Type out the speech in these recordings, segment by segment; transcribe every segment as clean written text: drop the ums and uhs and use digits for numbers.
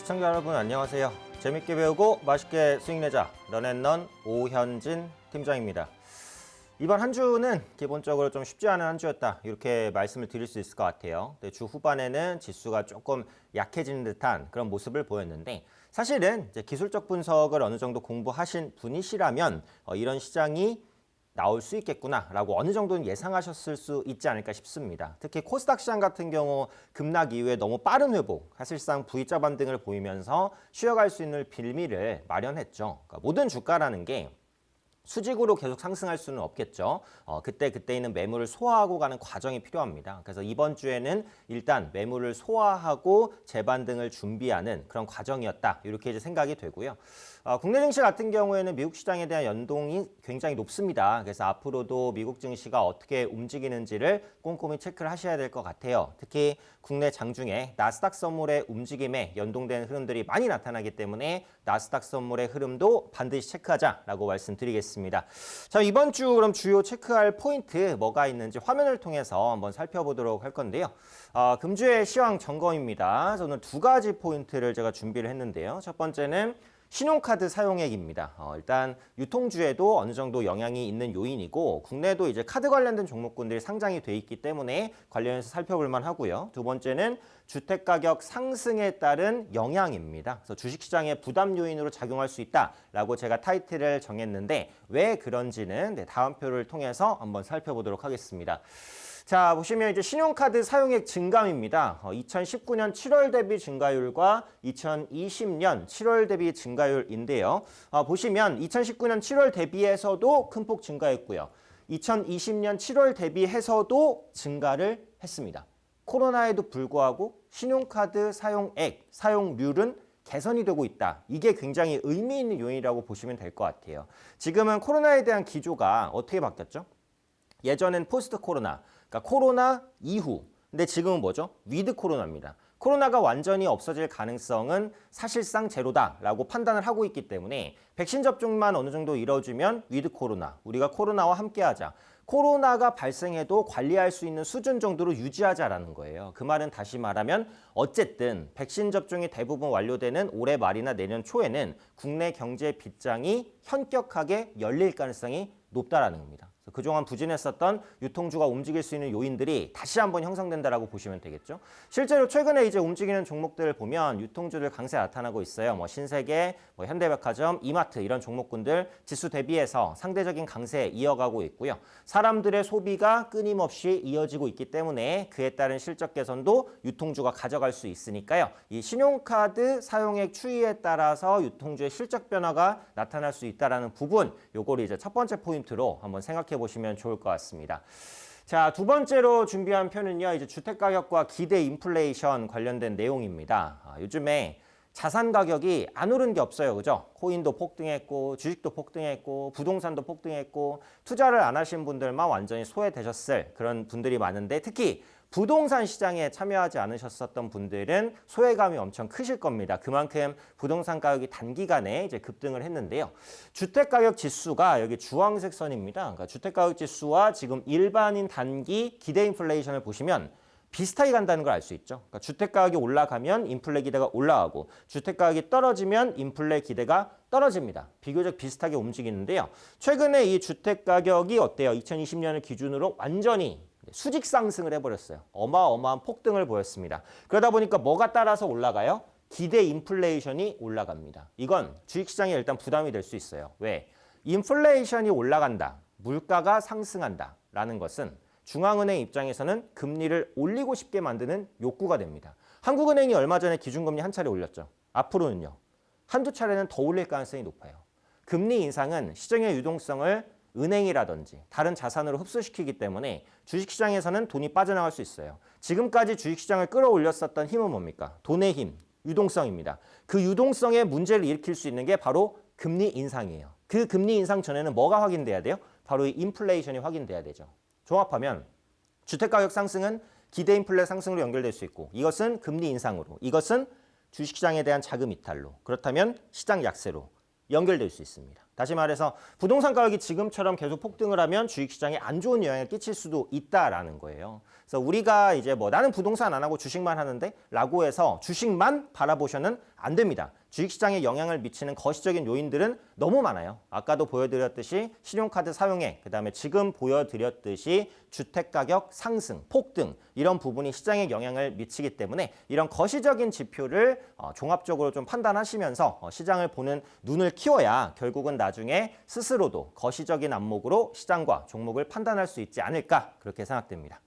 시청자 여러분 안녕하세요. 재밌게 배우고 맛있게 수익 내자 런앤런 오현진 팀장입니다. 이번 한 주는 기본적으로 좀 쉽지 않은 한 주였다 이렇게 말씀을 드릴 수 있을 것 같아요. 주 후반에는 지수가 조금 약해지는 듯한 그런 모습을 보였는데 사실은 이제 기술적 분석을 어느 정도 공부하신 분이시라면 이런 시장이 나올 수 있겠구나라고 어느 정도는 예상하셨을 수 있지 않을까 싶습니다. 특히 코스닥 시장 같은 경우 급락 이후에 너무 빠른 회복, 사실상 V자 반등을 보이면서 쉬어갈 수 있는 빌미를 마련했죠. 그러니까 모든 주가라는 게 수직으로 계속 상승할 수는 없겠죠. 그때 있는 매물을 소화하고 가는 과정이 필요합니다. 그래서 이번 주에는 일단 매물을 소화하고 재반등을 준비하는 그런 과정이었다. 이렇게 이제 생각이 되고요. 국내 증시 같은 경우에는 미국 시장에 대한 연동이 굉장히 높습니다. 그래서 앞으로도 미국 증시가 어떻게 움직이는지를 꼼꼼히 체크를 하셔야 될 것 같아요. 특히 국내 장중에 나스닥 선물의 움직임에 연동된 흐름들이 많이 나타나기 때문에 나스닥 선물의 흐름도 반드시 체크하자라고 말씀드리겠습니다. 자, 이번 주 그럼 주요 체크할 포인트 뭐가 있는지 화면을 통해서 한번 살펴보도록 할 건데요. 금주의 시황 점검입니다. 오늘 두 가지 포인트를 제가 준비를 했는데요. 첫 번째는 신용카드 사용액입니다. 일단 유통주에도 어느 정도 영향이 있는 요인이고 국내도 이제 카드 관련된 종목군들이 상장이 돼 있기 때문에 관련해서 살펴볼 만하고요. 두 번째는 주택가격 상승에 따른 영향입니다. 그래서 주식시장의 부담 요인으로 작용할 수 있다라고 제가 타이틀을 정했는데 왜 그런지는 다음 표를 통해서 한번 살펴보도록 하겠습니다. 자, 보시면 이제 신용카드 사용액 증감입니다. 2019년 7월 대비 증가율과 2020년 7월 대비 증가율인데요. 보시면 2019년 7월 대비해서도 큰 폭 증가했고요. 2020년 7월 대비해서도 증가를 했습니다. 코로나에도 불구하고 신용카드 사용액, 사용률은 개선이 되고 있다. 이게 굉장히 의미 있는 요인이라고 보시면 될 것 같아요. 지금은 코로나에 대한 기조가 어떻게 바뀌었죠? 예전엔 포스트 코로나, 그러니까 코로나 이후. 근데 지금은 뭐죠? 위드 코로나입니다. 코로나가 완전히 없어질 가능성은 사실상 제로다라고 판단을 하고 있기 때문에 백신 접종만 어느 정도 이뤄지면 위드 코로나, 우리가 코로나와 함께하자. 코로나가 발생해도 관리할 수 있는 수준 정도로 유지하자라는 거예요. 그 말은 다시 말하면 어쨌든 백신 접종이 대부분 완료되는 올해 말이나 내년 초에는 국내 경제 빗장이 현격하게 열릴 가능성이 높다라는 겁니다. 그동안 부진했었던 유통주가 움직일 수 있는 요인들이 다시 한번 형성된다라고 보시면 되겠죠. 실제로 최근에 이제 움직이는 종목들을 보면 유통주들 강세 나타나고 있어요. 신세계, 현대백화점, 이마트 이런 종목군들 지수 대비해서 상대적인 강세 이어가고 있고요. 사람들의 소비가 끊임없이 이어지고 있기 때문에 그에 따른 실적 개선도 유통주가 가져갈 수 있으니까요. 이 신용카드 사용액 추이에 따라서 유통주의 실적 변화가 나타날 수 있다는 부분, 요거를 이제 첫 번째 포인트로 한번 생각해 보시면 좋을 것 같습니다. 자, 두 번째로 준비한 표는요, 이제 주택가격과 기대 인플레이션 관련된 내용입니다. 요즘에 자산 가격이 안 오른 게 없어요. 그죠? 코인도 폭등했고, 주식도 폭등했고, 부동산도 폭등했고, 투자를 안 하신 분들만 완전히 소외되셨을 그런 분들이 많은데 특히 부동산 시장에 참여하지 않으셨었던 분들은 소외감이 엄청 크실 겁니다. 그만큼 부동산 가격이 단기간에 이제 급등을 했는데요. 주택가격 지수가 여기 주황색 선입니다. 그러니까 주택가격 지수와 지금 일반인 단기 기대 인플레이션을 보시면 비슷하게 간다는 걸 알 수 있죠. 그러니까 주택가격이 올라가면 인플레 기대가 올라가고 주택가격이 떨어지면 인플레 기대가 떨어집니다. 비교적 비슷하게 움직이는데요. 최근에 이 주택가격이 어때요? 2020년을 기준으로 완전히 수직 상승을 해버렸어요. 어마어마한 폭등을 보였습니다. 그러다 보니까 뭐가 따라서 올라가요? 기대 인플레이션이 올라갑니다. 이건 주식시장에 일단 부담이 될 수 있어요. 왜? 인플레이션이 올라간다. 물가가 상승한다. 라는 것은 중앙은행 입장에서는 금리를 올리고 싶게 만드는 욕구가 됩니다. 한국은행이 얼마 전에 기준금리 한 차례 올렸죠. 앞으로는요. 한두 차례는 더 올릴 가능성이 높아요. 금리 인상은 시장의 유동성을 은행이라든지 다른 자산으로 흡수시키기 때문에 주식시장에서는 돈이 빠져나갈 수 있어요. 지금까지 주식시장을 끌어올렸었던 힘은 뭡니까? 돈의 힘, 유동성입니다. 그 유동성에 문제를 일으킬 수 있는 게 바로 금리 인상이에요. 그 금리 인상 전에는 뭐가 확인돼야 돼요? 바로 이 인플레이션이 확인돼야 되죠. 종합하면 주택가격 상승은 기대 인플레 상승으로 연결될 수 있고 이것은 금리 인상으로, 이것은 주식시장에 대한 자금 이탈로, 그렇다면 시장 약세로 연결될 수 있습니다. 다시 말해서 부동산 가격이 지금처럼 계속 폭등을 하면 주식시장에 안 좋은 영향을 끼칠 수도 있다라는 거예요. 그래서 우리가 이제 뭐 나는 부동산 안 하고 주식만 하는데 라고 해서 주식만 바라보셔는 안 됩니다. 주식시장에 영향을 미치는 거시적인 요인들은 너무 많아요. 아까도 보여드렸듯이 신용카드 사용액, 그다음에 지금 보여드렸듯이 주택가격 상승, 폭등 이런 부분이 시장에 영향을 미치기 때문에 이런 거시적인 지표를 종합적으로 좀 판단하시면서 시장을 보는 눈을 키워야 결국은 나중에 스스로도 거시적인 안목으로 시장과 종목을 판단할 수 있지 않을까 그렇게 생각됩니다.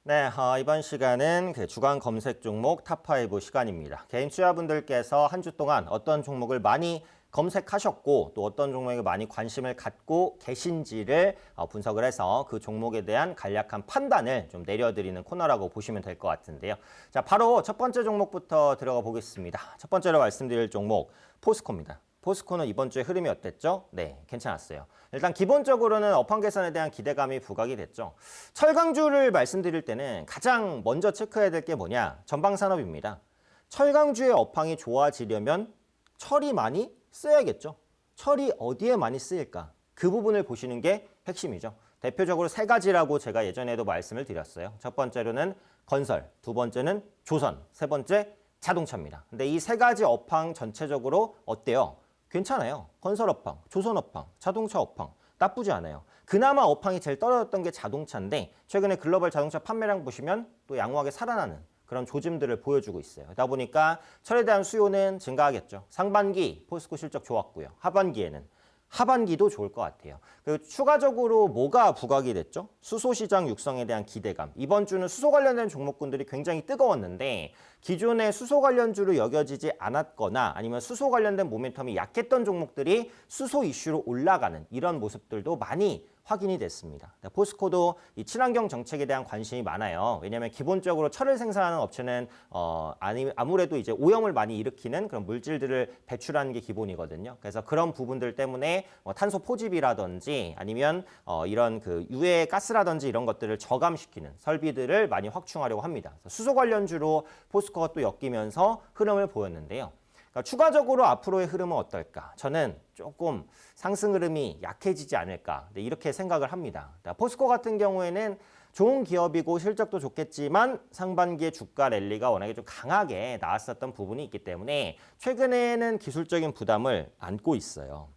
네, 이번 시간은 그 주간 검색 종목 탑5 시간입니다. 개인 투자분들께서 한 주 동안 어떤 종목을 많이 검색하셨고 또 어떤 종목에 많이 관심을 갖고 계신지를 분석을 해서 그 종목에 대한 간략한 판단을 좀 내려드리는 코너라고 보시면 될 것 같은데요. 자, 바로 첫 번째 종목부터 들어가 보겠습니다. 첫 번째로 말씀드릴 종목 포스코입니다. 포스코는 이번 주에 흐름이 어땠죠? 네, 괜찮았어요. 일단 기본적으로는 업황 개선에 대한 기대감이 부각이 됐죠. 철강주를 말씀드릴 때는 가장 먼저 체크해야 될 게 뭐냐? 전방산업입니다. 철강주의 업황이 좋아지려면 철이 많이 쓰여야겠죠. 철이 어디에 많이 쓰일까? 그 부분을 보시는 게 핵심이죠. 대표적으로 세 가지라고 제가 예전에도 말씀을 드렸어요. 첫 번째로는 건설, 두 번째는 조선, 세 번째 자동차입니다. 근데 이 세 가지 업황 전체적으로 어때요? 괜찮아요. 건설 업황, 조선 업황, 자동차 업황 나쁘지 않아요. 그나마 업황이 제일 떨어졌던 게 자동차인데 최근에 글로벌 자동차 판매량 보시면 또 양호하게 살아나는 그런 조짐들을 보여주고 있어요. 그러다 보니까 철에 대한 수요는 증가하겠죠. 상반기 포스코 실적 좋았고요. 하반기도 좋을 것 같아요. 그리고 추가적으로 뭐가 부각이 됐죠? 수소시장 육성에 대한 기대감. 이번 주는 수소 관련된 종목군들이 굉장히 뜨거웠는데 기존의 수소 관련주로 여겨지지 않았거나 아니면 수소 관련된 모멘텀이 약했던 종목들이 수소 이슈로 올라가는 이런 모습들도 많이 확인이 됐습니다. 포스코도 이 친환경 정책에 대한 관심이 많아요. 왜냐하면 기본적으로 철을 생산하는 업체는 아무래도 이제 오염을 많이 일으키는 그런 물질들을 배출하는 게 기본이거든요. 그래서 그런 부분들 때문에 탄소 포집이라든지 아니면 이런 그 유해 가스라든지 이런 것들을 저감시키는 설비들을 많이 확충하려고 합니다. 수소 관련주로 포스코가 또 엮이면서 흐름을 보였는데요. 그러니까 추가적으로 앞으로의 흐름은 어떨까? 저는 조금 상승 흐름이 약해지지 않을까 이렇게 생각을 합니다. 포스코 같은 경우에는 좋은 기업이고 실적도 좋겠지만 상반기에 주가 랠리가 워낙에 좀 강하게 나왔었던 부분이 있기 때문에 최근에는 기술적인 부담을 안고 있어요.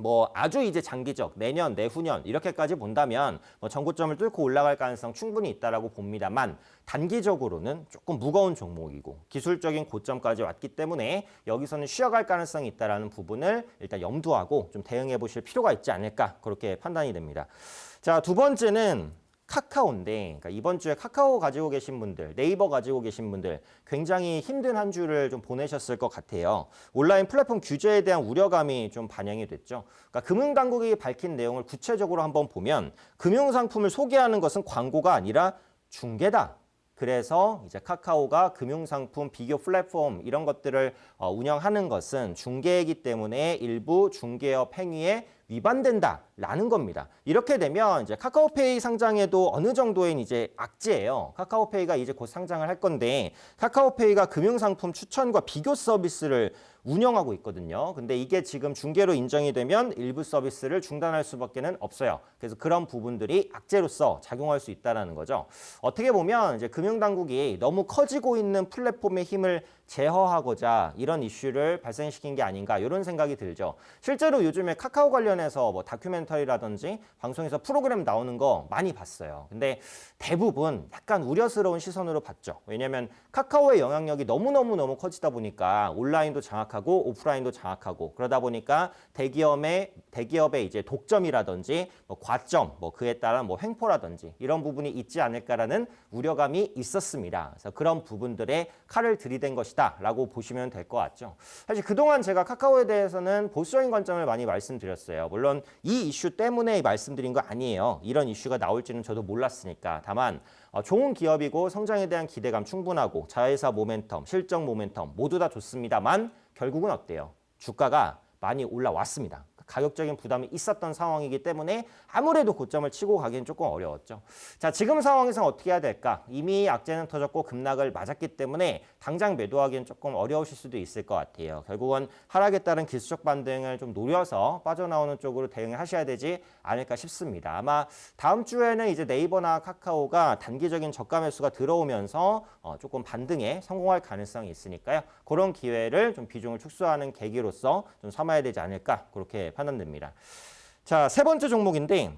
뭐 아주 이제 장기적 내년, 내후년 이렇게까지 본다면 전고점을 뚫고 올라갈 가능성 충분히 있다라고 봅니다만 단기적으로는 조금 무거운 종목이고 기술적인 고점까지 왔기 때문에 여기서는 쉬어갈 가능성이 있다라는 부분을 일단 염두하고 좀 대응해 보실 필요가 있지 않을까 그렇게 판단이 됩니다. 자, 두 번째는 카카오인데 그러니까 이번 주에 카카오 가지고 계신 분들, 네이버 가지고 계신 분들 굉장히 힘든 한 주를 좀 보내셨을 것 같아요. 온라인 플랫폼 규제에 대한 우려감이 좀 반영이 됐죠. 그러니까 금융당국이 밝힌 내용을 구체적으로 한번 보면 금융상품을 소개하는 것은 광고가 아니라 중개다. 그래서 이제 카카오가 금융상품 비교 플랫폼 이런 것들을 운영하는 것은 중개이기 때문에 일부 중개업 행위에 위반된다라는 겁니다. 이렇게 되면 이제 카카오페이 상장에도 어느 정도의 이제 악재예요. 카카오페이가 이제 곧 상장을 할 건데 카카오페이가 금융상품 추천과 비교 서비스를 운영하고 있거든요. 근데 이게 지금 중개로 인정이 되면 일부 서비스를 중단할 수밖에는 없어요. 그래서 그런 부분들이 악재로서 작용할 수 있다는 거죠. 어떻게 보면 이제 금융당국이 너무 커지고 있는 플랫폼의 힘을 제어하고자 이런 이슈를 발생시킨 게 아닌가 이런 생각이 들죠. 실제로 요즘에 카카오 관련해서 뭐 다큐멘터리라든지 방송에서 프로그램 나오는 거 많이 봤어요. 근데 대부분 약간 우려스러운 시선으로 봤죠. 왜냐하면 카카오의 영향력이 너무 커지다 보니까 온라인도 장악하고 오프라인도 장악하고 그러다 보니까 대기업의 이제 독점이라든지 뭐 과점, 뭐 그에 따른 뭐 횡포라든지 이런 부분이 있지 않을까라는 우려감이 있었습니다. 그래서 그런 부분들에 칼을 들이댄 것이다라고 보시면 될 것 같죠. 사실 그동안 제가 카카오에 대해서는 보수적인 관점을 많이 말씀드렸어요. 물론 이 이슈 때문에 말씀드린 거 아니에요. 이런 이슈가 나올지는 저도 몰랐으니까. 다만 좋은 기업이고 성장에 대한 기대감 충분하고 자회사 모멘텀, 실적 모멘텀 모두 다 좋습니다만 결국은 어때요? 주가가 많이 올라왔습니다. 가격적인 부담이 있었던 상황이기 때문에 아무래도 고점을 치고 가기는 조금 어려웠죠. 자, 지금 상황에서 어떻게 해야 될까? 이미 악재는 터졌고 급락을 맞았기 때문에 당장 매도하기는 조금 어려우실 수도 있을 것 같아요. 결국은 하락에 따른 기술적 반등을 좀 노려서 빠져나오는 쪽으로 대응하셔야 되지 않을까 싶습니다. 아마 다음 주에는 이제 네이버나 카카오가 단기적인 저가 매수가 들어오면서 조금 반등에 성공할 가능성이 있으니까요. 그런 기회를 좀 비중을 축소하는 계기로서 좀 삼아야 되지 않을까 그렇게 판단됩니다. 자, 세 번째 종목인데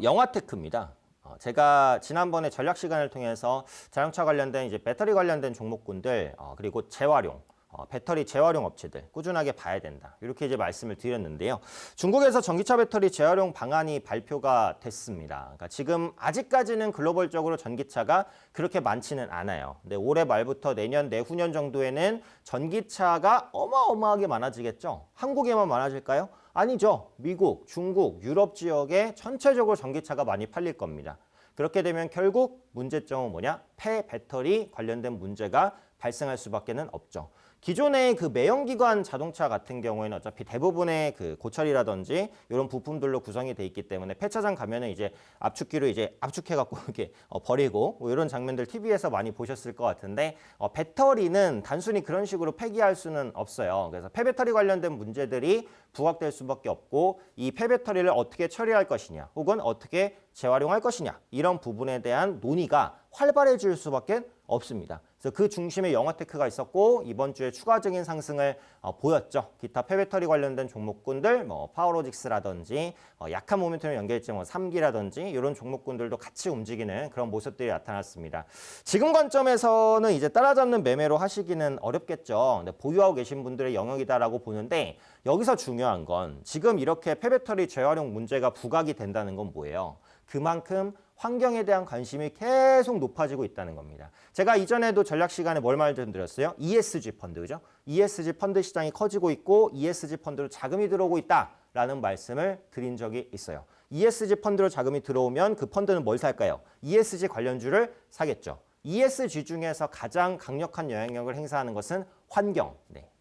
영화테크입니다. 제가 지난번에 전략 시간을 통해서 자동차 관련된 이제 배터리 관련된 종목군들 그리고 재활용 배터리 재활용 업체들 꾸준하게 봐야 된다. 이렇게 이제 말씀을 드렸는데요. 중국에서 전기차 배터리 재활용 방안이 발표가 됐습니다. 그러니까 지금 아직까지는 글로벌적으로 전기차가 그렇게 많지는 않아요. 근데 올해 말부터 내년, 내후년 정도에는 전기차가 어마어마하게 많아지겠죠. 한국에만 많아질까요? 아니죠. 미국, 중국, 유럽 지역에 전체적으로 전기차가 많이 팔릴 겁니다. 그렇게 되면 결국 문제점은 뭐냐? 폐배터리 관련된 문제가 발생할 수밖에는 없죠. 기존의 그 매연기관 자동차 같은 경우에는 어차피 대부분의 그 고철이라든지 이런 부품들로 구성이 돼 있기 때문에 폐차장 가면은 이제 압축기로 이제 압축해갖고 이렇게 버리고 뭐 이런 장면들 TV에서 많이 보셨을 것 같은데 배터리는 단순히 그런 식으로 폐기할 수는 없어요. 그래서 폐배터리 관련된 문제들이 부각될 수밖에 없고 이 폐배터리를 어떻게 처리할 것이냐 혹은 어떻게 재활용할 것이냐 이런 부분에 대한 논의가 활발해질 수밖에 없습니다. 그래서 그 중심에 영화테크가 있었고 이번 주에 추가적인 상승을 보였죠. 기타 폐배터리 관련된 종목군들, 뭐 파워로직스라든지 약한 모멘텀 연결체 뭐 3기라든지 이런 종목군들도 같이 움직이는 그런 모습들이 나타났습니다. 지금 관점에서는 이제 따라잡는 매매로 하시기는 어렵겠죠. 근데 보유하고 계신 분들의 영역이다라고 보는데 여기서 중요한 건 지금 이렇게 폐배터리 재활용 문제가 부각이 된다는 건 뭐예요? 그만큼 환경에 대한 관심이 계속 높아지고 있다는 겁니다. 제가 이전에도 전략 시간에 뭘 말씀드렸어요? ESG 펀드, 그죠? ESG 펀드 시장이 커지고 있고 ESG 펀드로 자금이 들어오고 있다라는 말씀을 드린 적이 있어요. ESG 펀드로 자금이 들어오면 그 펀드는 뭘 살까요? ESG 관련주를 사겠죠. ESG 중에서 가장 강력한 영향력을 행사하는 것은 환경,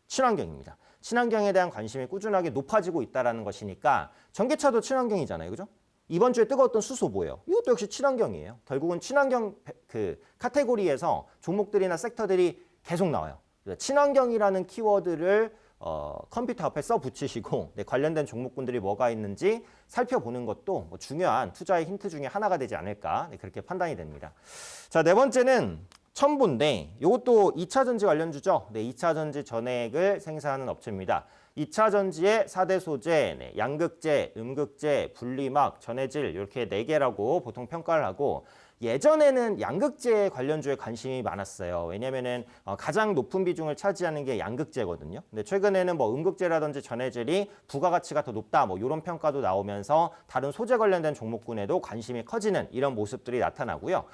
친환경입니다. 친환경에 대한 관심이 꾸준하게 높아지고 있다는 것이니까 전기차도 친환경이잖아요, 그죠? 이번 주에 뜨거웠던 수소 뭐예요? 이것도 역시 친환경이에요. 결국은 친환경 그 카테고리에서 종목들이나 섹터들이 계속 나와요. 친환경이라는 키워드를 컴퓨터 앞에 써 붙이시고 관련된 종목군들이 뭐가 있는지 살펴보는 것도 뭐 중요한 투자의 힌트 중에 하나가 되지 않을까 그렇게 판단이 됩니다. 자, 네 번째는 첨보인데 이것도 2차 전지 관련주죠. 2차 전지 전액을 생산하는 업체입니다. 2차 전지의 4대 소재, 양극재, 음극재, 분리막, 전해질 이렇게 4개라고 보통 평가를 하고 예전에는 양극재 관련주에 관심이 많았어요. 왜냐면은 가장 높은 비중을 차지하는 게 양극재거든요. 근데 최근에는 뭐 음극재라든지 전해질이 부가가치가 더 높다 뭐 이런 평가도 나오면서 다른 소재 관련된 종목군에도 관심이 커지는 이런 모습들이 나타나고요.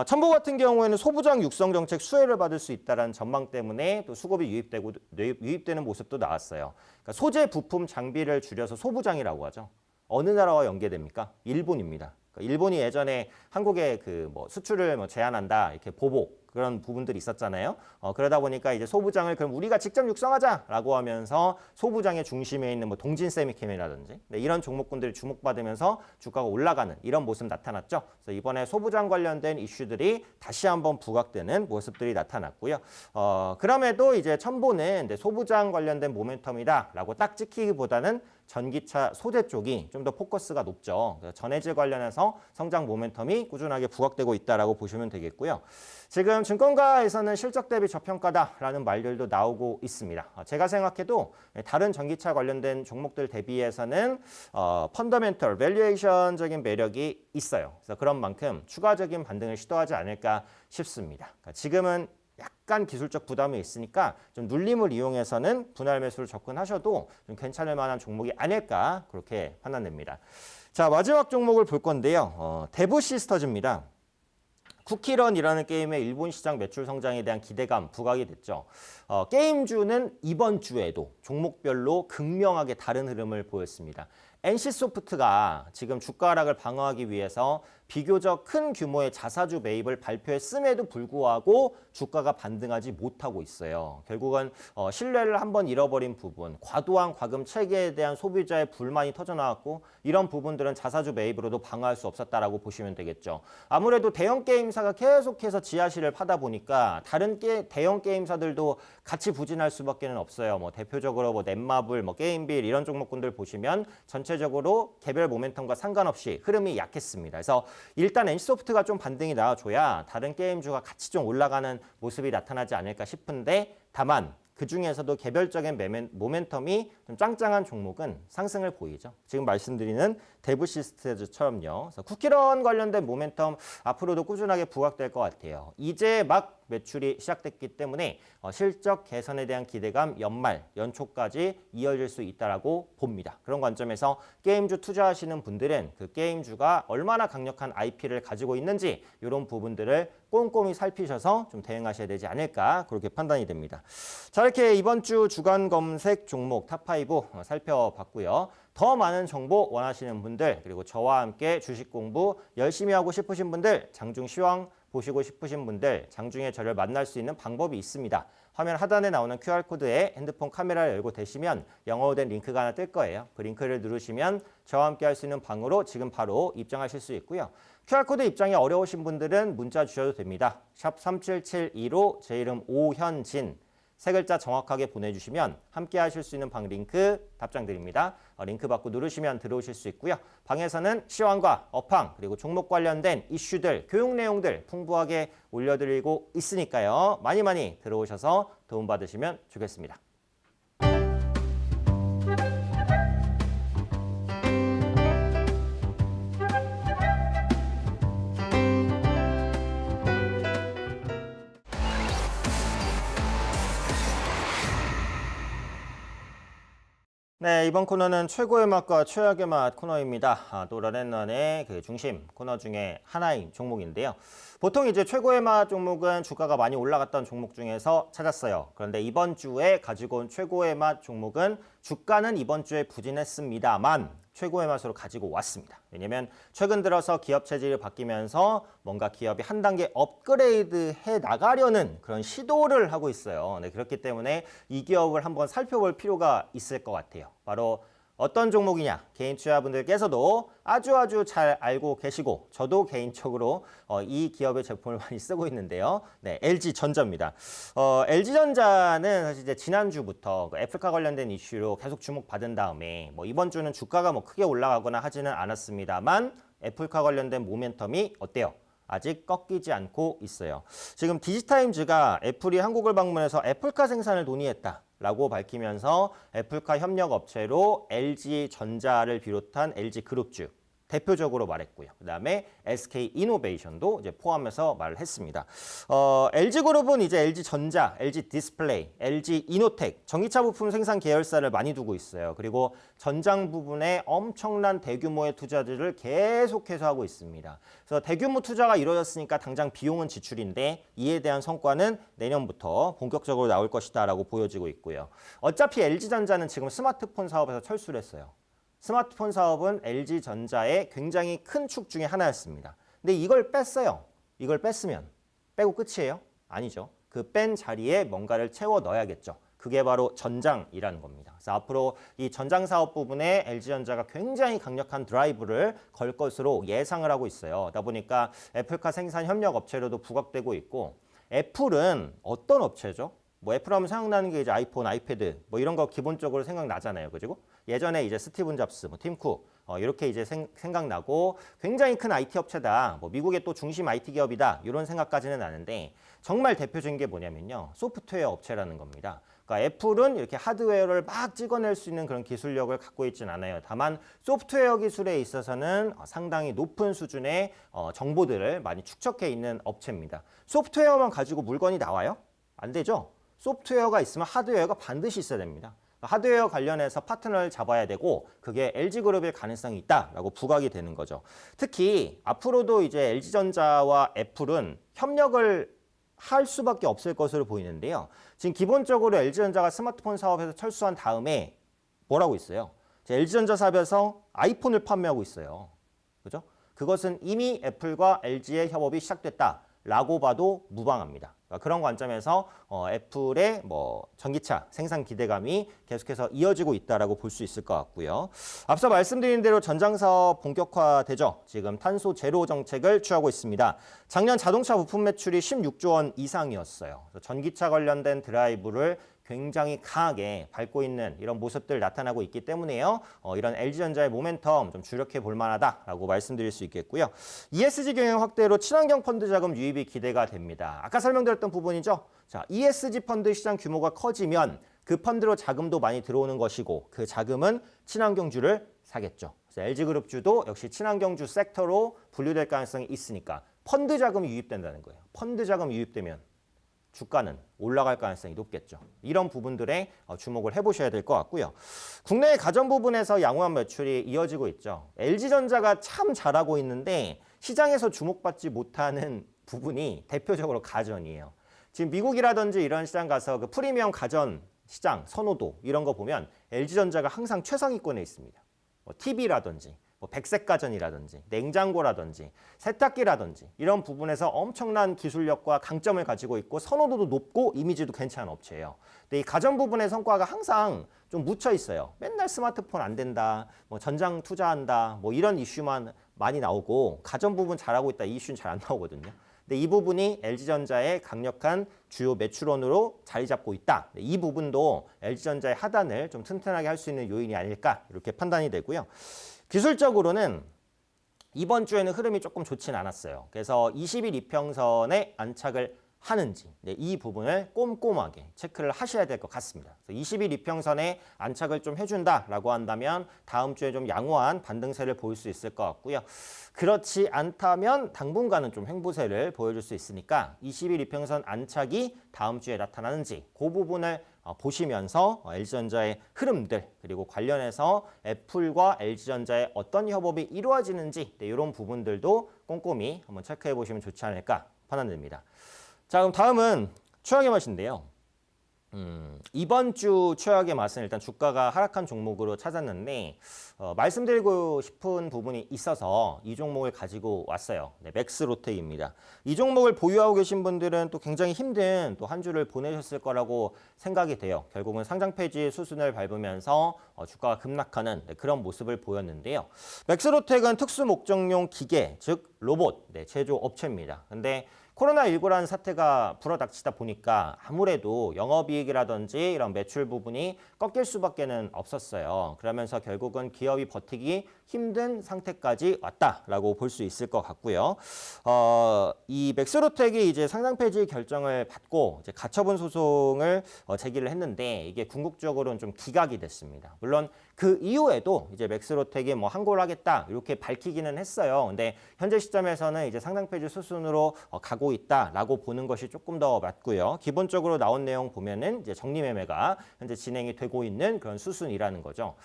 첨보 같은 경우에는 소부장 육성 정책 수혜를 받을 수 있다는 전망 때문에 또 수급이 유입되는 모습도 나왔어요. 그러니까 소재, 부품, 장비를 줄여서 소부장이라고 하죠. 어느 나라와 연계됩니까? 일본입니다. 일본이 예전에 한국에 그 뭐 수출을 뭐 제한한다 이렇게 보복 그런 부분들이 있었잖아요. 그러다 보니까 이제 소부장을 그럼 우리가 직접 육성하자라고 하면서 소부장의 중심에 있는 뭐 동진세미캠이라든지 이런 종목군들이 주목받으면서 주가가 올라가는 이런 모습 나타났죠. 그래서 이번에 소부장 관련된 이슈들이 다시 한번 부각되는 모습들이 나타났고요. 그럼에도 이제 첨보는 소부장 관련된 모멘텀이다라고 딱 찍히기보다는 전기차 소재 쪽이 좀 더 포커스가 높죠. 전해질 관련해서 성장 모멘텀이 꾸준하게 부각되고 있다라고 보시면 되겠고요. 지금 증권가에서는 실적 대비 저평가다라는 말들도 나오고 있습니다. 제가 생각해도 다른 전기차 관련된 종목들 대비해서는 펀더멘털, 밸류에이션적인 매력이 있어요. 그래서 그런 만큼 추가적인 반등을 시도하지 않을까 싶습니다. 그러니까 지금은 약간 기술적 부담이 있으니까 좀 눌림을 이용해서는 분할 매수를 접근하셔도 좀 괜찮을 만한 종목이 아닐까 그렇게 판단됩니다. 자, 마지막 종목을 볼 건데요. 대부 시스터즈입니다. 쿠키런이라는 게임의 일본 시장 매출 성장에 대한 기대감 부각이 됐죠. 게임주는 이번 주에도 종목별로 극명하게 다른 흐름을 보였습니다. NC소프트가 지금 주가 하락을 방어하기 위해서 비교적 큰 규모의 자사주 매입을 발표했음에도 불구하고 주가가 반등하지 못하고 있어요. 결국은 신뢰를 한번 잃어버린 부분, 과도한 과금 체계에 대한 소비자의 불만이 터져나왔고 이런 부분들은 자사주 매입으로도 방어할 수 없었다라고 보시면 되겠죠. 아무래도 대형 게임사가 계속해서 지하실을 파다 보니까 다른 대형 게임사들도 같이 부진할 수밖에 없어요. 뭐 대표적으로 뭐 넷마블, 뭐 게임빌 이런 종목군들 보시면 전체적으로 개별 모멘텀과 상관없이 흐름이 약했습니다. 그래서 일단 NC소프트가 좀 반등이 나와줘야 다른 게임주가 같이 좀 올라가는 모습이 나타나지 않을까 싶은데 다만 그중에서도 개별적인 모멘텀이 좀 짱짱한 종목은 상승을 보이죠. 지금 말씀드리는 대부시스테즈처럼요. 그래서 쿠키런 관련된 모멘텀 앞으로도 꾸준하게 부각될 것 같아요. 이제 막 매출이 시작됐기 때문에 실적 개선에 대한 기대감 연말, 연초까지 이어질 수 있다라고 봅니다. 그런 관점에서 게임주 투자하시는 분들은 그 게임주가 얼마나 강력한 IP를 가지고 있는지 이런 부분들을 꼼꼼히 살피셔서 좀 대응하셔야 되지 않을까 그렇게 판단이 됩니다. 자, 이렇게 이번 주 주간 검색 종목 탑5 살펴봤고요. 더 많은 정보 원하시는 분들 그리고 저와 함께 주식 공부 열심히 하고 싶으신 분들 장중 시황 보시고 싶으신 분들 장중에 저를 만날 수 있는 방법이 있습니다. 화면 하단에 나오는 QR코드에 핸드폰 카메라를 열고 대시면 영어로 된 링크가 하나 뜰 거예요. 그 링크를 누르시면 저와 함께 할 수 있는 방으로 지금 바로 입장하실 수 있고요. QR코드 입장이 어려우신 분들은 문자 주셔도 됩니다. 샵 3772로 제 이름 오현진 세 글자 정확하게 보내주시면 함께 하실 수 있는 방 링크 답장 드립니다. 링크 받고 누르시면 들어오실 수 있고요. 방에서는 시황과 업황 그리고 종목 관련된 이슈들, 교육 내용들 풍부하게 올려드리고 있으니까요. 많이 들어오셔서 도움받으시면 좋겠습니다. 네, 이번 코너는 최고의 맛과 최악의 맛 코너입니다. 또 런앤런의 그 중심 코너 중에 하나인 종목인데요. 보통 이제 최고의 맛 종목은 주가가 많이 올라갔던 종목 중에서 찾았어요. 그런데 이번 주에 가지고 온 최고의 맛 종목은 주가는 이번 주에 부진했습니다만 최고의 맛으로 가지고 왔습니다. 왜냐하면 최근 들어서 기업 체질이 바뀌면서 뭔가 기업이 한 단계 업그레이드 해 나가려는 그런 시도를 하고 있어요. 네, 그렇기 때문에 이 기업을 한번 살펴볼 필요가 있을 것 같아요. 바로 어떤 종목이냐? 개인 투자분들께서도 아주 잘 알고 계시고 저도 개인적으로 이 기업의 제품을 많이 쓰고 있는데요. 네, LG전자입니다. LG전자는 사실 이제 지난주부터 애플카 관련된 이슈로 계속 주목받은 다음에 뭐 이번 주는 주가가 뭐 크게 올라가거나 하지는 않았습니다만 애플카 관련된 모멘텀이 어때요? 아직 꺾이지 않고 있어요. 지금 디지타임즈가 애플이 한국을 방문해서 애플카 생산을 논의했다라고 밝히면서 애플카 협력 업체로 LG전자를 비롯한 LG그룹주 대표적으로 말했고요. 그다음에 SK이노베이션도 이제 포함해서 말을 했습니다. LG그룹은 이제 LG전자, LG디스플레이, LG이노텍, 전기차 부품 생산 계열사를 많이 두고 있어요. 그리고 전장 부분에 엄청난 대규모의 투자들을 계속해서 하고 있습니다. 그래서 대규모 투자가 이루어졌으니까 당장 비용은 지출인데 이에 대한 성과는 내년부터 본격적으로 나올 것이다라고 보여지고 있고요. 어차피 LG전자는 지금 스마트폰 사업에서 철수를 했어요. 스마트폰 사업은 LG전자의 굉장히 큰 축 중에 하나였습니다. 근데 이걸 뺐어요. 이걸 뺐으면 빼고 끝이에요? 아니죠. 그 뺀 자리에 뭔가를 채워 넣어야겠죠. 그게 바로 전장이라는 겁니다. 그래서 앞으로 이 전장 사업 부분에 LG전자가 굉장히 강력한 드라이브를 걸 것으로 예상을 하고 있어요. 그러다 보니까 애플카 생산 협력 업체로도 부각되고 있고 애플은 어떤 업체죠? 뭐 애플 하면 생각나는 게 이제 아이폰, 아이패드 뭐 이런 거 기본적으로 생각나잖아요. 그죠? 예전에 이제 스티븐 잡스, 뭐 팀 쿡 이렇게 이제 생각나고 굉장히 큰 IT 업체다. 뭐 미국의 또 중심 IT 기업이다. 이런 생각까지는 나는데 정말 대표적인 게 뭐냐면요. 소프트웨어 업체라는 겁니다. 그러니까 애플은 이렇게 하드웨어를 막 찍어낼 수 있는 그런 기술력을 갖고 있지는 않아요. 다만 소프트웨어 기술에 있어서는 상당히 높은 수준의 정보들을 많이 축적해 있는 업체입니다. 소프트웨어만 가지고 물건이 나와요? 안 되죠. 소프트웨어가 있으면 하드웨어가 반드시 있어야 됩니다. 하드웨어 관련해서 파트너를 잡아야 되고 그게 LG그룹일 가능성이 있다라고 부각이 되는 거죠. 특히 앞으로도 이제 LG전자와 애플은 협력을 할 수밖에 없을 것으로 보이는데요. 지금 기본적으로 LG전자가 스마트폰 사업에서 철수한 다음에 뭐라고 있어요? LG전자 사업에서 아이폰을 판매하고 있어요. 그죠? 그것은 이미 애플과 LG의 협업이 시작됐다라고 봐도 무방합니다. 그러니까 그런 관점에서 애플의 전기차 생산 기대감이 계속해서 이어지고 있다라고 볼 수 있을 것 같고요. 앞서 말씀드린 대로 전장사업 본격화되죠. 지금 탄소 제로 정책을 취하고 있습니다. 작년 자동차 부품 매출이 16조 원 이상이었어요. 전기차 관련된 드라이브를 굉장히 강하게 밟고 있는 이런 모습들 나타나고 있기 때문에요. 이런 LG전자의 모멘텀 좀 주력해 볼 만하다라고 말씀드릴 수 있겠고요. ESG 경영 확대로 친환경 펀드 자금 유입이 기대가 됩니다. 아까 설명드렸던 부분이죠. 자, ESG 펀드 시장 규모가 커지면 그 펀드로 자금도 많이 들어오는 것이고 그 자금은 친환경주를 사겠죠. 그래서 LG그룹주도 역시 친환경주 섹터로 분류될 가능성이 있으니까 펀드 자금이 유입된다는 거예요. 펀드 자금이 유입되면 주가는 올라갈 가능성이 높겠죠. 이런 부분들에 주목을 해보셔야 될 것 같고요. 국내 가전 부분에서 양호한 매출이 이어지고 있죠. LG전자가 참 잘하고 있는데 시장에서 주목받지 못하는 부분이 대표적으로 가전이에요. 지금 미국이라든지 이런 시장 가서 그 프리미엄 가전 시장 선호도 이런 거 보면 LG전자가 항상 최상위권에 있습니다. TV라든지 백색 가전이라든지 냉장고라든지 세탁기라든지 이런 부분에서 엄청난 기술력과 강점을 가지고 있고 선호도도 높고 이미지도 괜찮은 업체예요. 근데 이 가전 부분의 성과가 항상 좀 묻혀 있어요. 맨날 스마트폰 안 된다, 전장 투자한다, 이런 이슈만 많이 나오고 가전 부분 잘하고 있다 이 이슈는 잘 안 나오거든요. 근데 이 부분이 LG전자의 강력한 주요 매출원으로 자리 잡고 있다. 이 부분도 LG전자의 하단을 좀 튼튼하게 할 수 있는 요인이 아닐까 이렇게 판단이 되고요. 기술적으로는 이번 주에는 흐름이 조금 좋진 않았어요. 그래서 20일 이평선에 안착을 하는지 이 부분을 꼼꼼하게 체크를 하셔야 될 것 같습니다. 20일 이평선에 안착을 좀 해준다라고 한다면 다음 주에 좀 양호한 반등세를 보일 수 있을 것 같고요. 그렇지 않다면 당분간은 좀 횡보세를 보여줄 수 있으니까 20일 이평선 안착이 다음 주에 나타나는지 그 부분을 보시면서 LG전자의 흐름들 그리고 관련해서 애플과 LG전자의 어떤 협업이 이루어지는지 이런 부분들도 꼼꼼히 한번 체크해 보시면 좋지 않을까 판단됩니다. 자, 그럼 다음은 최악의 맛인데요. 이번 주 최악의 맛은 일단 주가가 하락한 종목으로 찾았는데 말씀드리고 싶은 부분이 있어서 이 종목을 가지고 왔어요. 네, 맥스로텍입니다. 이 종목을 보유하고 계신 분들은 또 굉장히 힘든 또 한 주를 보내셨을 거라고 생각이 돼요. 결국은 상장 폐지 수순을 밟으면서 주가가 급락하는 그런 모습을 보였는데요. 맥스로텍은 특수 목적용 기계, 즉 로봇 제조 업체입니다. 근데 코로나19라는 사태가 불어닥치다 보니까 아무래도 영업이익이라든지 이런 매출 부분이 꺾일 수밖에는 없었어요. 그러면서 결국은 기업이 버티기 힘든 상태까지 왔다라고 볼 수 있을 것 같고요. 이 맥스로텍이 이제 상장 폐지 결정을 받고 이제 가처분 소송을 제기를 했는데 이게 궁극적으로는 좀 기각이 됐습니다. 물론 그 이후에도 이제 맥스로텍이 항고하겠다 이렇게 밝히기는 했어요. 근데 현재 시점에서는 이제 상장 폐지 수순으로 가고 있다라고 보는 것이 조금 더 맞고요. 기본적으로 나온 내용 보면은 이제 정리 매매가 현재 진행이 되고 있는 그런 수순이라는 거죠.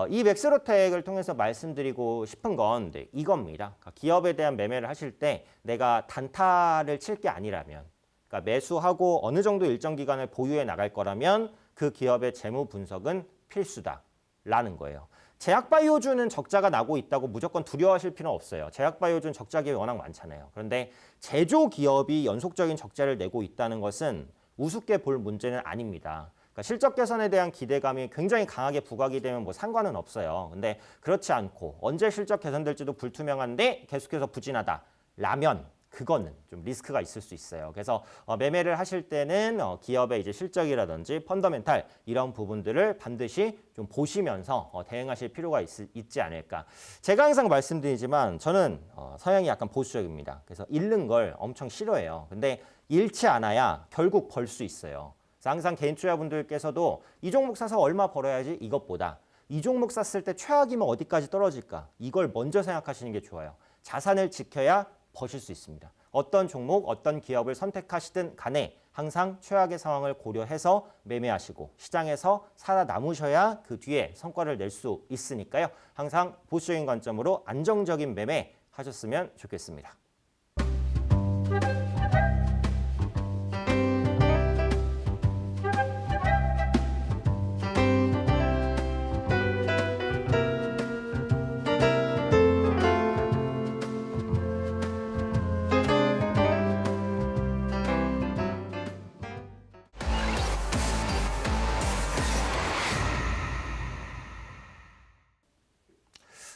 이 맥스로텍을 통해서 말씀드리고 싶은 건 이겁니다. 그러니까 기업에 대한 매매를 하실 때 내가 단타를 칠 게 아니라면, 그러니까 매수하고 어느 정도 일정 기간을 보유해 나갈 거라면 그 기업의 재무 분석은 필수다라는 거예요. 제약바이오주는 적자가 나고 있다고 무조건 두려워하실 필요는 없어요. 제약바이오주는 적자 기업이 워낙 많잖아요. 그런데 제조 기업이 연속적인 적자를 내고 있다는 것은 우습게 볼 문제는 아닙니다. 그러니까 실적 개선에 대한 기대감이 굉장히 강하게 부각이 되면 상관은 없어요. 근데 그렇지 않고 언제 실적 개선될지도 불투명한데 계속해서 부진하다라면 그거는 좀 리스크가 있을 수 있어요. 그래서 매매를 하실 때는 기업의 이제 실적이라든지 펀더멘탈 이런 부분들을 반드시 좀 보시면서 대응하실 필요가 있지 않을까. 제가 항상 말씀드리지만 저는 성향이 약간 보수적입니다. 그래서 잃는 걸 엄청 싫어해요. 근데 잃지 않아야 결국 벌 수 있어요. 그래서 항상 개인 투자분들께서도 이 종목 사서 얼마 벌어야지 이것보다 이 종목 샀을 때 최악이면 어디까지 떨어질까 이걸 먼저 생각하시는 게 좋아요. 자산을 지켜야 버실 수 있습니다. 어떤 종목, 어떤 기업을 선택하시든 간에 항상 최악의 상황을 고려해서 매매하시고 시장에서 살아남으셔야 그 뒤에 성과를 낼 수 있으니까요. 항상 보수적인 관점으로 안정적인 매매 하셨으면 좋겠습니다.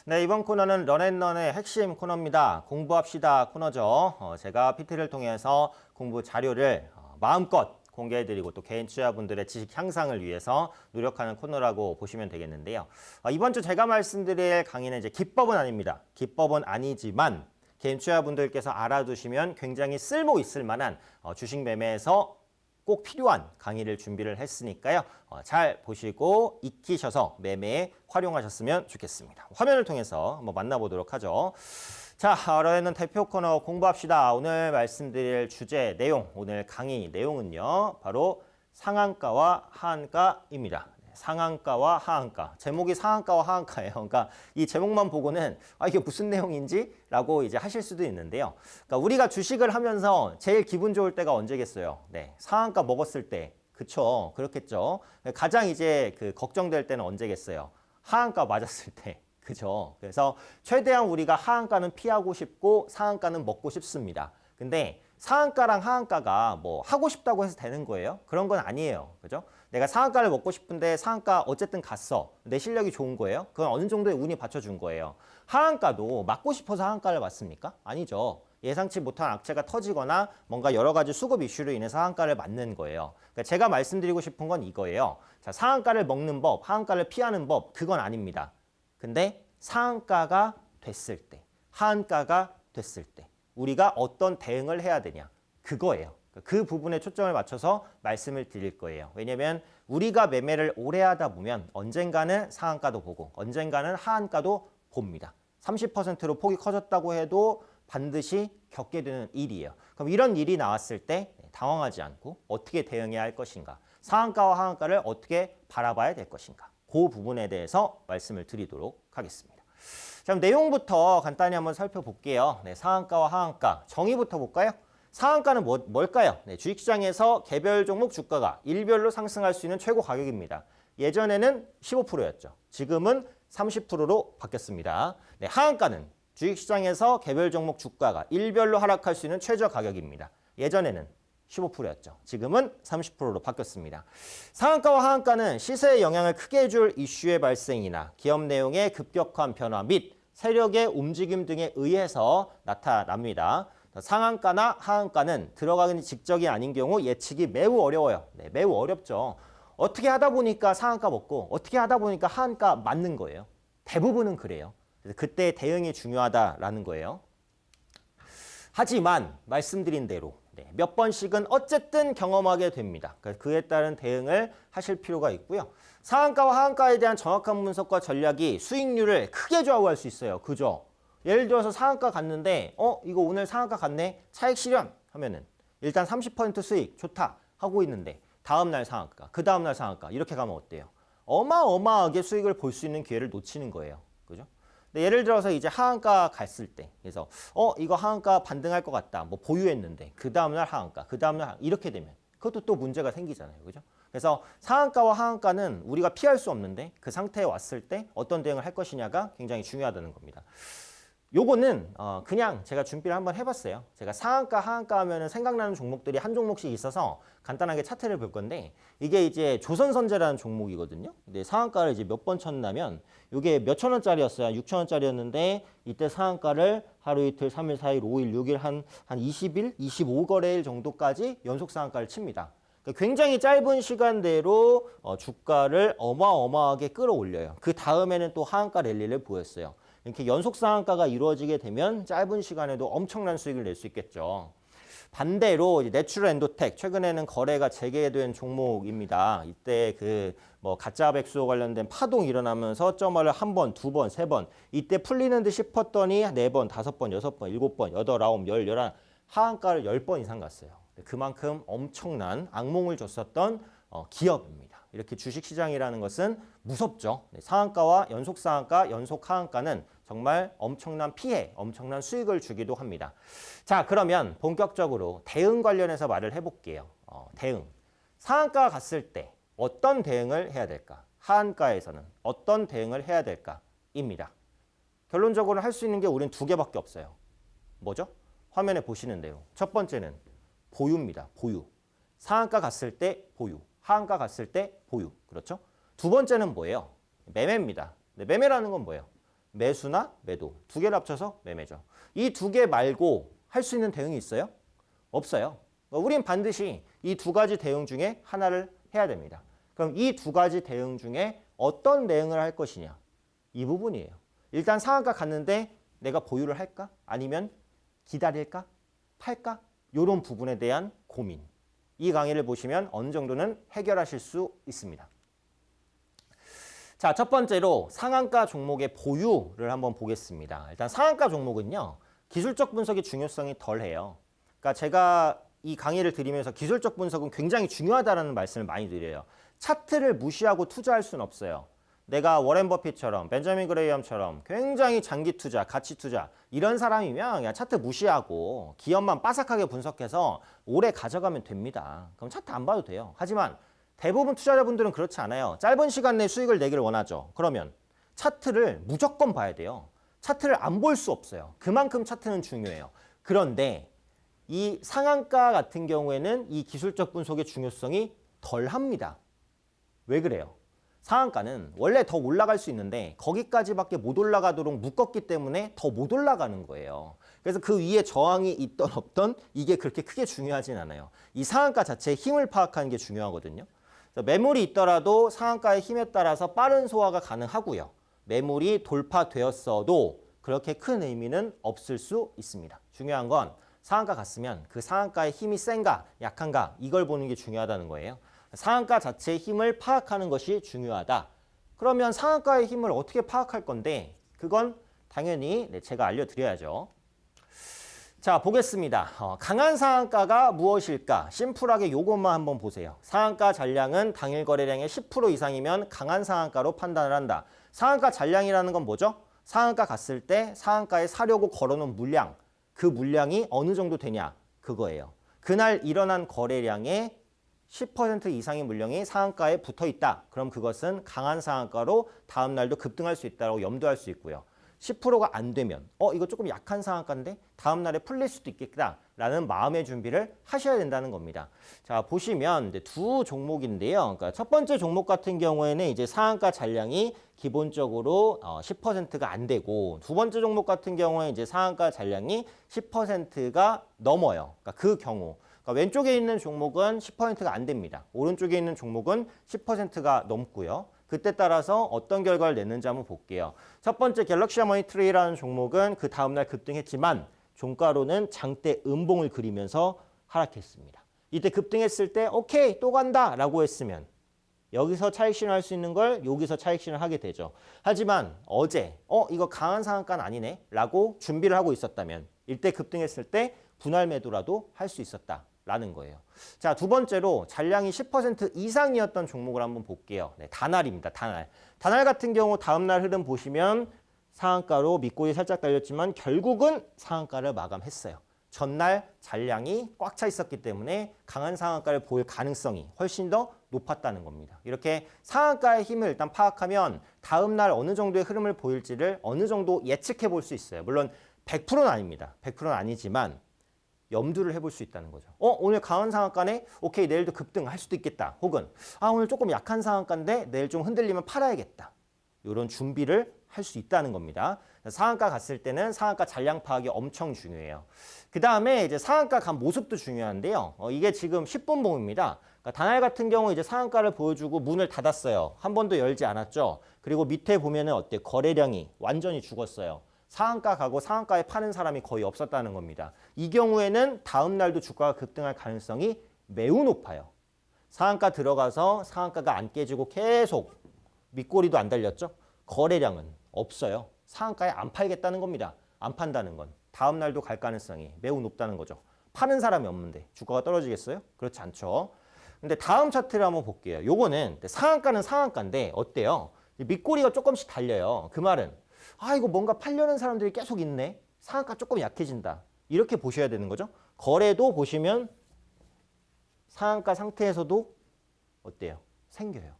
네, 이번 코너는 런앤런의 핵심 코너입니다. 공부합시다 코너죠. 제가 PT를 통해서 공부 자료를 마음껏 공개해드리고 또 개인 투자분들의 지식 향상을 위해서 노력하는 코너라고 보시면 되겠는데요. 이번 주 제가 말씀드릴 강의는 이제 기법은 아닙니다. 기법은 아니지만 개인 투자분들께서 알아두시면 굉장히 쓸모 있을 만한 주식 매매에서 꼭 필요한 강의를 준비를 했으니까요. 잘 보시고 익히셔서 매매에 활용하셨으면 좋겠습니다. 화면을 통해서 한번 만나보도록 하죠. 자, 런앤런 대표 코너 공부합시다. 오늘 말씀드릴 주제 내용, 오늘 강의 내용은요. 바로 상한가와 하한가입니다. 상한가와 하한가. 제목이 상한가와 하한가예요. 그러니까 이 제목만 보고는 이게 무슨 내용인지? 라고 이제 하실 수도 있는데요. 그러니까 우리가 주식을 하면서 제일 기분 좋을 때가 언제겠어요? 네, 상한가 먹었을 때. 그쵸? 그렇겠죠. 가장 이제 걱정될 때는 언제겠어요? 하한가 맞았을 때. 그죠? 그래서 최대한 우리가 하한가는 피하고 싶고 상한가는 먹고 싶습니다. 근데 상한가랑 하한가가 뭐 하고 싶다고 해서 되는 거예요? 그런 건 아니에요. 그죠? 내가 상한가를 먹고 싶은데 상한가 어쨌든 갔어. 내 실력이 좋은 거예요? 그건 어느 정도의 운이 받쳐준 거예요. 하한가도 맞고 싶어서 하한가를 맞습니까? 아니죠. 예상치 못한 악재가 터지거나 뭔가 여러 가지 수급 이슈로 인해서 하한가를 맞는 거예요. 그러니까 제가 말씀드리고 싶은 건 이거예요. 자, 상한가를 먹는 법, 하한가를 피하는 법, 그건 아닙니다. 근데 상한가가 됐을 때, 하한가가 됐을 때 우리가 어떤 대응을 해야 되냐, 그거예요. 그 부분에 초점을 맞춰서 말씀을 드릴 거예요. 왜냐하면 우리가 매매를 오래 하다 보면 언젠가는 상한가도 보고 언젠가는 하한가도 봅니다. 30%로 폭이 커졌다고 해도 반드시 겪게 되는 일이에요. 그럼 이런 일이 나왔을 때 당황하지 않고 어떻게 대응해야 할 것인가, 상한가와 하한가를 어떻게 바라봐야 될 것인가, 그 부분에 대해서 말씀을 드리도록 하겠습니다. 자, 그럼 내용부터 간단히 한번 살펴볼게요. 네, 상한가와 하한가 정의부터 볼까요? 상한가는 뭘까요? 네, 주식시장에서 개별 종목 주가가 일별로 상승할 수 있는 최고 가격입니다. 예전에는 15%였죠. 지금은 30%로 바뀌었습니다. 네, 하한가는 주식시장에서 개별 종목 주가가 일별로 하락할 수 있는 최저 가격입니다. 예전에는 15%였죠. 지금은 30%로 바뀌었습니다. 상한가와 하한가는 시세에 영향을 크게 줄 이슈의 발생이나 기업 내용의 급격한 변화 및 세력의 움직임 등에 의해서 나타납니다. 상한가나 하한가는 들어가기 직전이 아닌 경우 예측이 매우 어려워요. 네, 매우 어렵죠. 어떻게 하다 보니까 상한가 먹고 어떻게 하다 보니까 하한가 맞는 거예요. 대부분은 그래요. 그래서 그때 대응이 중요하다라는 거예요. 하지만 말씀드린 대로 몇 번씩은 어쨌든 경험하게 됩니다. 그에 따른 대응을 하실 필요가 있고요. 상한가와 하한가에 대한 정확한 분석과 전략이 수익률을 크게 좌우할 수 있어요. 그죠? 예를 들어서 상한가 갔는데 이거 오늘 상한가 갔네? 차익 실현 하면은 일단 30% 수익 좋다 하고 있는데 다음날 상한가, 그 다음날 상한가 이렇게 가면 어때요? 어마어마하게 수익을 볼 수 있는 기회를 놓치는 거예요. 그죠? 예를 들어서 이제 하한가 갔을 때 그래서 이거 하한가 반등할 것 같다. 뭐 보유했는데 그 다음날 하한가, 그 다음날 이렇게 되면 그것도 또 문제가 생기잖아요. 그죠? 그래서 상한가와 하한가는 우리가 피할 수 없는데 그 상태에 왔을 때 어떤 대응을 할 것이냐가 굉장히 중요하다는 겁니다. 요거는 그냥 제가 준비를 한번 해봤어요. 제가 상한가, 하한가 하면은 생각나는 종목들이 한 종목씩 있어서 간단하게 차트를 볼 건데 이게 이제 조선선제라는 종목이거든요. 근데 상한가를 이제 몇 번 쳤냐면 이게 몇천 원짜리였어요. 6천 원짜리였는데 이때 상한가를 하루 이틀, 3일, 4일, 5일, 6일 한 20일, 25거래일 정도까지 연속 상한가를 칩니다. 그러니까 굉장히 짧은 시간 내로 주가를 어마어마하게 끌어올려요. 그 다음에는 또 하한가 랠리를 보였어요. 이렇게 연속 상한가가 이루어지게 되면 짧은 시간에도 엄청난 수익을 낼 수 있겠죠. 반대로 내추럴 엔도텍 최근에는 거래가 재개된 종목입니다. 이때 뭐 가짜 백수와 관련된 파동이 일어나면서 점화를 한 번, 두 번, 세 번 이때 풀리는 듯 싶었더니 네 번, 다섯 번, 여섯 번, 일곱 번, 여덟, 아홉, 열, 열한 하한가를 10번 이상 갔어요. 그만큼 엄청난 악몽을 줬었던 기업입니다. 이렇게 주식시장이라는 것은 무섭죠. 상한가와 연속 상한가, 연속 하한가는 정말 엄청난 피해, 엄청난 수익을 주기도 합니다. 자, 그러면 본격적으로 대응 관련해서 말을 해볼게요. 대응. 상한가가 갔을 때 어떤 대응을 해야 될까? 하한가에서는 어떤 대응을 해야 될까?입니다. 결론적으로 할 수 있는 게 우린 두 개밖에 없어요. 뭐죠? 화면에 보시는 대로. 첫 번째는 보유입니다. 보유. 상한가 갔을 때 보유. 하한가 갔을 때 보유. 그렇죠? 두 번째는 뭐예요? 매매입니다. 매매라는 건 뭐예요? 매수나 매도. 두 개를 합쳐서 매매죠. 이 두 개 말고 할 수 있는 대응이 있어요? 없어요. 우린 반드시 이 두 가지 대응 중에 하나를 해야 됩니다. 그럼 이 두 가지 대응 중에 어떤 대응을 할 것이냐? 이 부분이에요. 일단 상한가 갔는데 내가 보유를 할까? 아니면 기다릴까? 팔까? 이런 부분에 대한 고민. 이 강의를 보시면 어느 정도는 해결하실 수 있습니다. 자, 첫 번째로 상한가 종목의 보유를 한번 보겠습니다. 일단 상한가 종목은요. 기술적 분석의 중요성이 덜해요. 그러니까 제가 이 강의를 드리면서 기술적 분석은 굉장히 중요하다는 말씀을 많이 드려요. 차트를 무시하고 투자할 수는 없어요. 내가 워렌 버핏처럼 벤저민 그레이엄처럼 굉장히 장기 투자, 가치 투자 이런 사람이면 그냥 차트 무시하고 기업만 빠삭하게 분석해서 오래 가져가면 됩니다. 그럼 차트 안 봐도 돼요. 하지만 대부분 투자자분들은 그렇지 않아요. 짧은 시간 내에 수익을 내기를 원하죠. 그러면 차트를 무조건 봐야 돼요. 차트를 안 볼 수 없어요. 그만큼 차트는 중요해요. 그런데 이 상한가 같은 경우에는 이 기술적 분석의 중요성이 덜합니다. 왜 그래요? 상한가는 원래 더 올라갈 수 있는데 거기까지밖에 못 올라가도록 묶었기 때문에 더 못 올라가는 거예요. 그래서 그 위에 저항이 있던 없던 이게 그렇게 크게 중요하진 않아요. 이 상한가 자체의 힘을 파악하는 게 중요하거든요. 매물이 있더라도 상한가의 힘에 따라서 빠른 소화가 가능하고요. 매물이 돌파되었어도 그렇게 큰 의미는 없을 수 있습니다. 중요한 건 상한가 갔으면 그 상한가의 힘이 센가 약한가 이걸 보는 게 중요하다는 거예요. 상한가 자체의 힘을 파악하는 것이 중요하다. 그러면 상한가의 힘을 어떻게 파악할 건데 그건 당연히 제가 알려드려야죠. 자, 보겠습니다. 강한 상한가가 무엇일까? 심플하게 요것만 한번 보세요. 상한가 잔량은 당일 거래량의 10% 이상이면 강한 상한가로 판단을 한다. 상한가 잔량이라는 건 뭐죠? 상한가 갔을 때 상한가에 사려고 걸어놓은 물량, 그 물량이 어느 정도 되냐? 그거예요. 그날 일어난 거래량의 10% 이상의 물량이 상한가에 붙어 있다. 그럼 그것은 강한 상한가로 다음 날도 급등할 수 있다고 염두할 수 있고요. 10%가 안 되면 이거 조금 약한 상한가인데 다음 날에 풀릴 수도 있겠다라는 마음의 준비를 하셔야 된다는 겁니다. 자, 보시면 이제 두 종목인데요. 그러니까 첫 번째 종목 같은 경우에는 이제 상한가 잔량이 기본적으로 10%가 안 되고 두 번째 종목 같은 경우에 이제 상한가 잔량이 10%가 넘어요. 그러니까 그 경우 그러니까 왼쪽에 있는 종목은 10%가 안 됩니다. 오른쪽에 있는 종목은 10%가 넘고요. 그때 따라서 어떤 결과를 냈는지 한번 볼게요. 첫 번째 갤럭시 머니트리라는 종목은 그 다음날 급등했지만 종가로는 장대 음봉을 그리면서 하락했습니다. 이때 급등했을 때 오케이 또 간다 라고 했으면 여기서 차익 실현할 수 있는 걸 여기서 차익 실현을 하게 되죠. 하지만 어제 이거 강한 상한가는 아니네 라고 준비를 하고 있었다면 이때 급등했을 때 분할 매도라도 할 수 있었다라는 거예요. 자, 두 번째로 잔량이 10% 이상이었던 종목을 한번 볼게요. 네, 다날입니다. 다날. 다날 같은 경우 다음날 흐름 보시면 상한가로 밑골이 살짝 달렸지만 결국은 상한가를 마감했어요. 전날 잔량이 꽉 차 있었기 때문에 강한 상한가를 보일 가능성이 훨씬 더 높았다는 겁니다. 이렇게 상한가의 힘을 일단 파악하면 다음날 어느 정도의 흐름을 보일지를 어느 정도 예측해 볼 수 있어요. 물론 100%는 아닙니다. 100%는 아니지만 염두를 해볼 수 있다는 거죠. 오늘 강한 상한가네? 오케이, 내일도 급등할 수도 있겠다. 혹은 오늘 조금 약한 상한가인데 내일 좀 흔들리면 팔아야겠다. 이런 준비를 할 수 있다는 겁니다. 상한가 갔을 때는 상한가 잔량 파악이 엄청 중요해요. 그 다음에 이제 상한가 간 모습도 중요한데요. 이게 지금 10분 봉입니다. 그러니까 다날 같은 경우 이제 상한가를 보여주고 문을 닫았어요. 한 번도 열지 않았죠. 그리고 밑에 보면은 어때? 거래량이 완전히 죽었어요. 상한가 가고 상한가에 파는 사람이 거의 없었다는 겁니다. 이 경우에는 다음 날도 주가가 급등할 가능성이 매우 높아요. 상한가 들어가서 상한가가 안 깨지고 계속 밑꼬리도 안 달렸죠. 거래량은 없어요. 상한가에 안 팔겠다는 겁니다. 안 판다는 건 다음 날도 갈 가능성이 매우 높다는 거죠. 파는 사람이 없는데 주가가 떨어지겠어요? 그렇지 않죠. 근데 다음 차트를 한번 볼게요. 요거는 상한가는 상한가인데 어때요? 밑꼬리가 조금씩 달려요. 그 말은 이거 뭔가 팔려는 사람들이 계속 있네. 상한가 조금 약해진다. 이렇게 보셔야 되는 거죠. 거래도 보시면 상한가 상태에서도 어때요? 생겨요.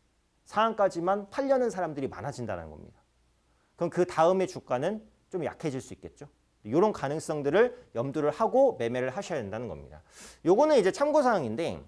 상한가지만 팔려는 사람들이 많아진다는 겁니다. 그럼 그 다음에 주가는 좀 약해질 수 있겠죠. 이런 가능성들을 염두를 하고 매매를 하셔야 된다는 겁니다. 요거는 이제 참고사항인데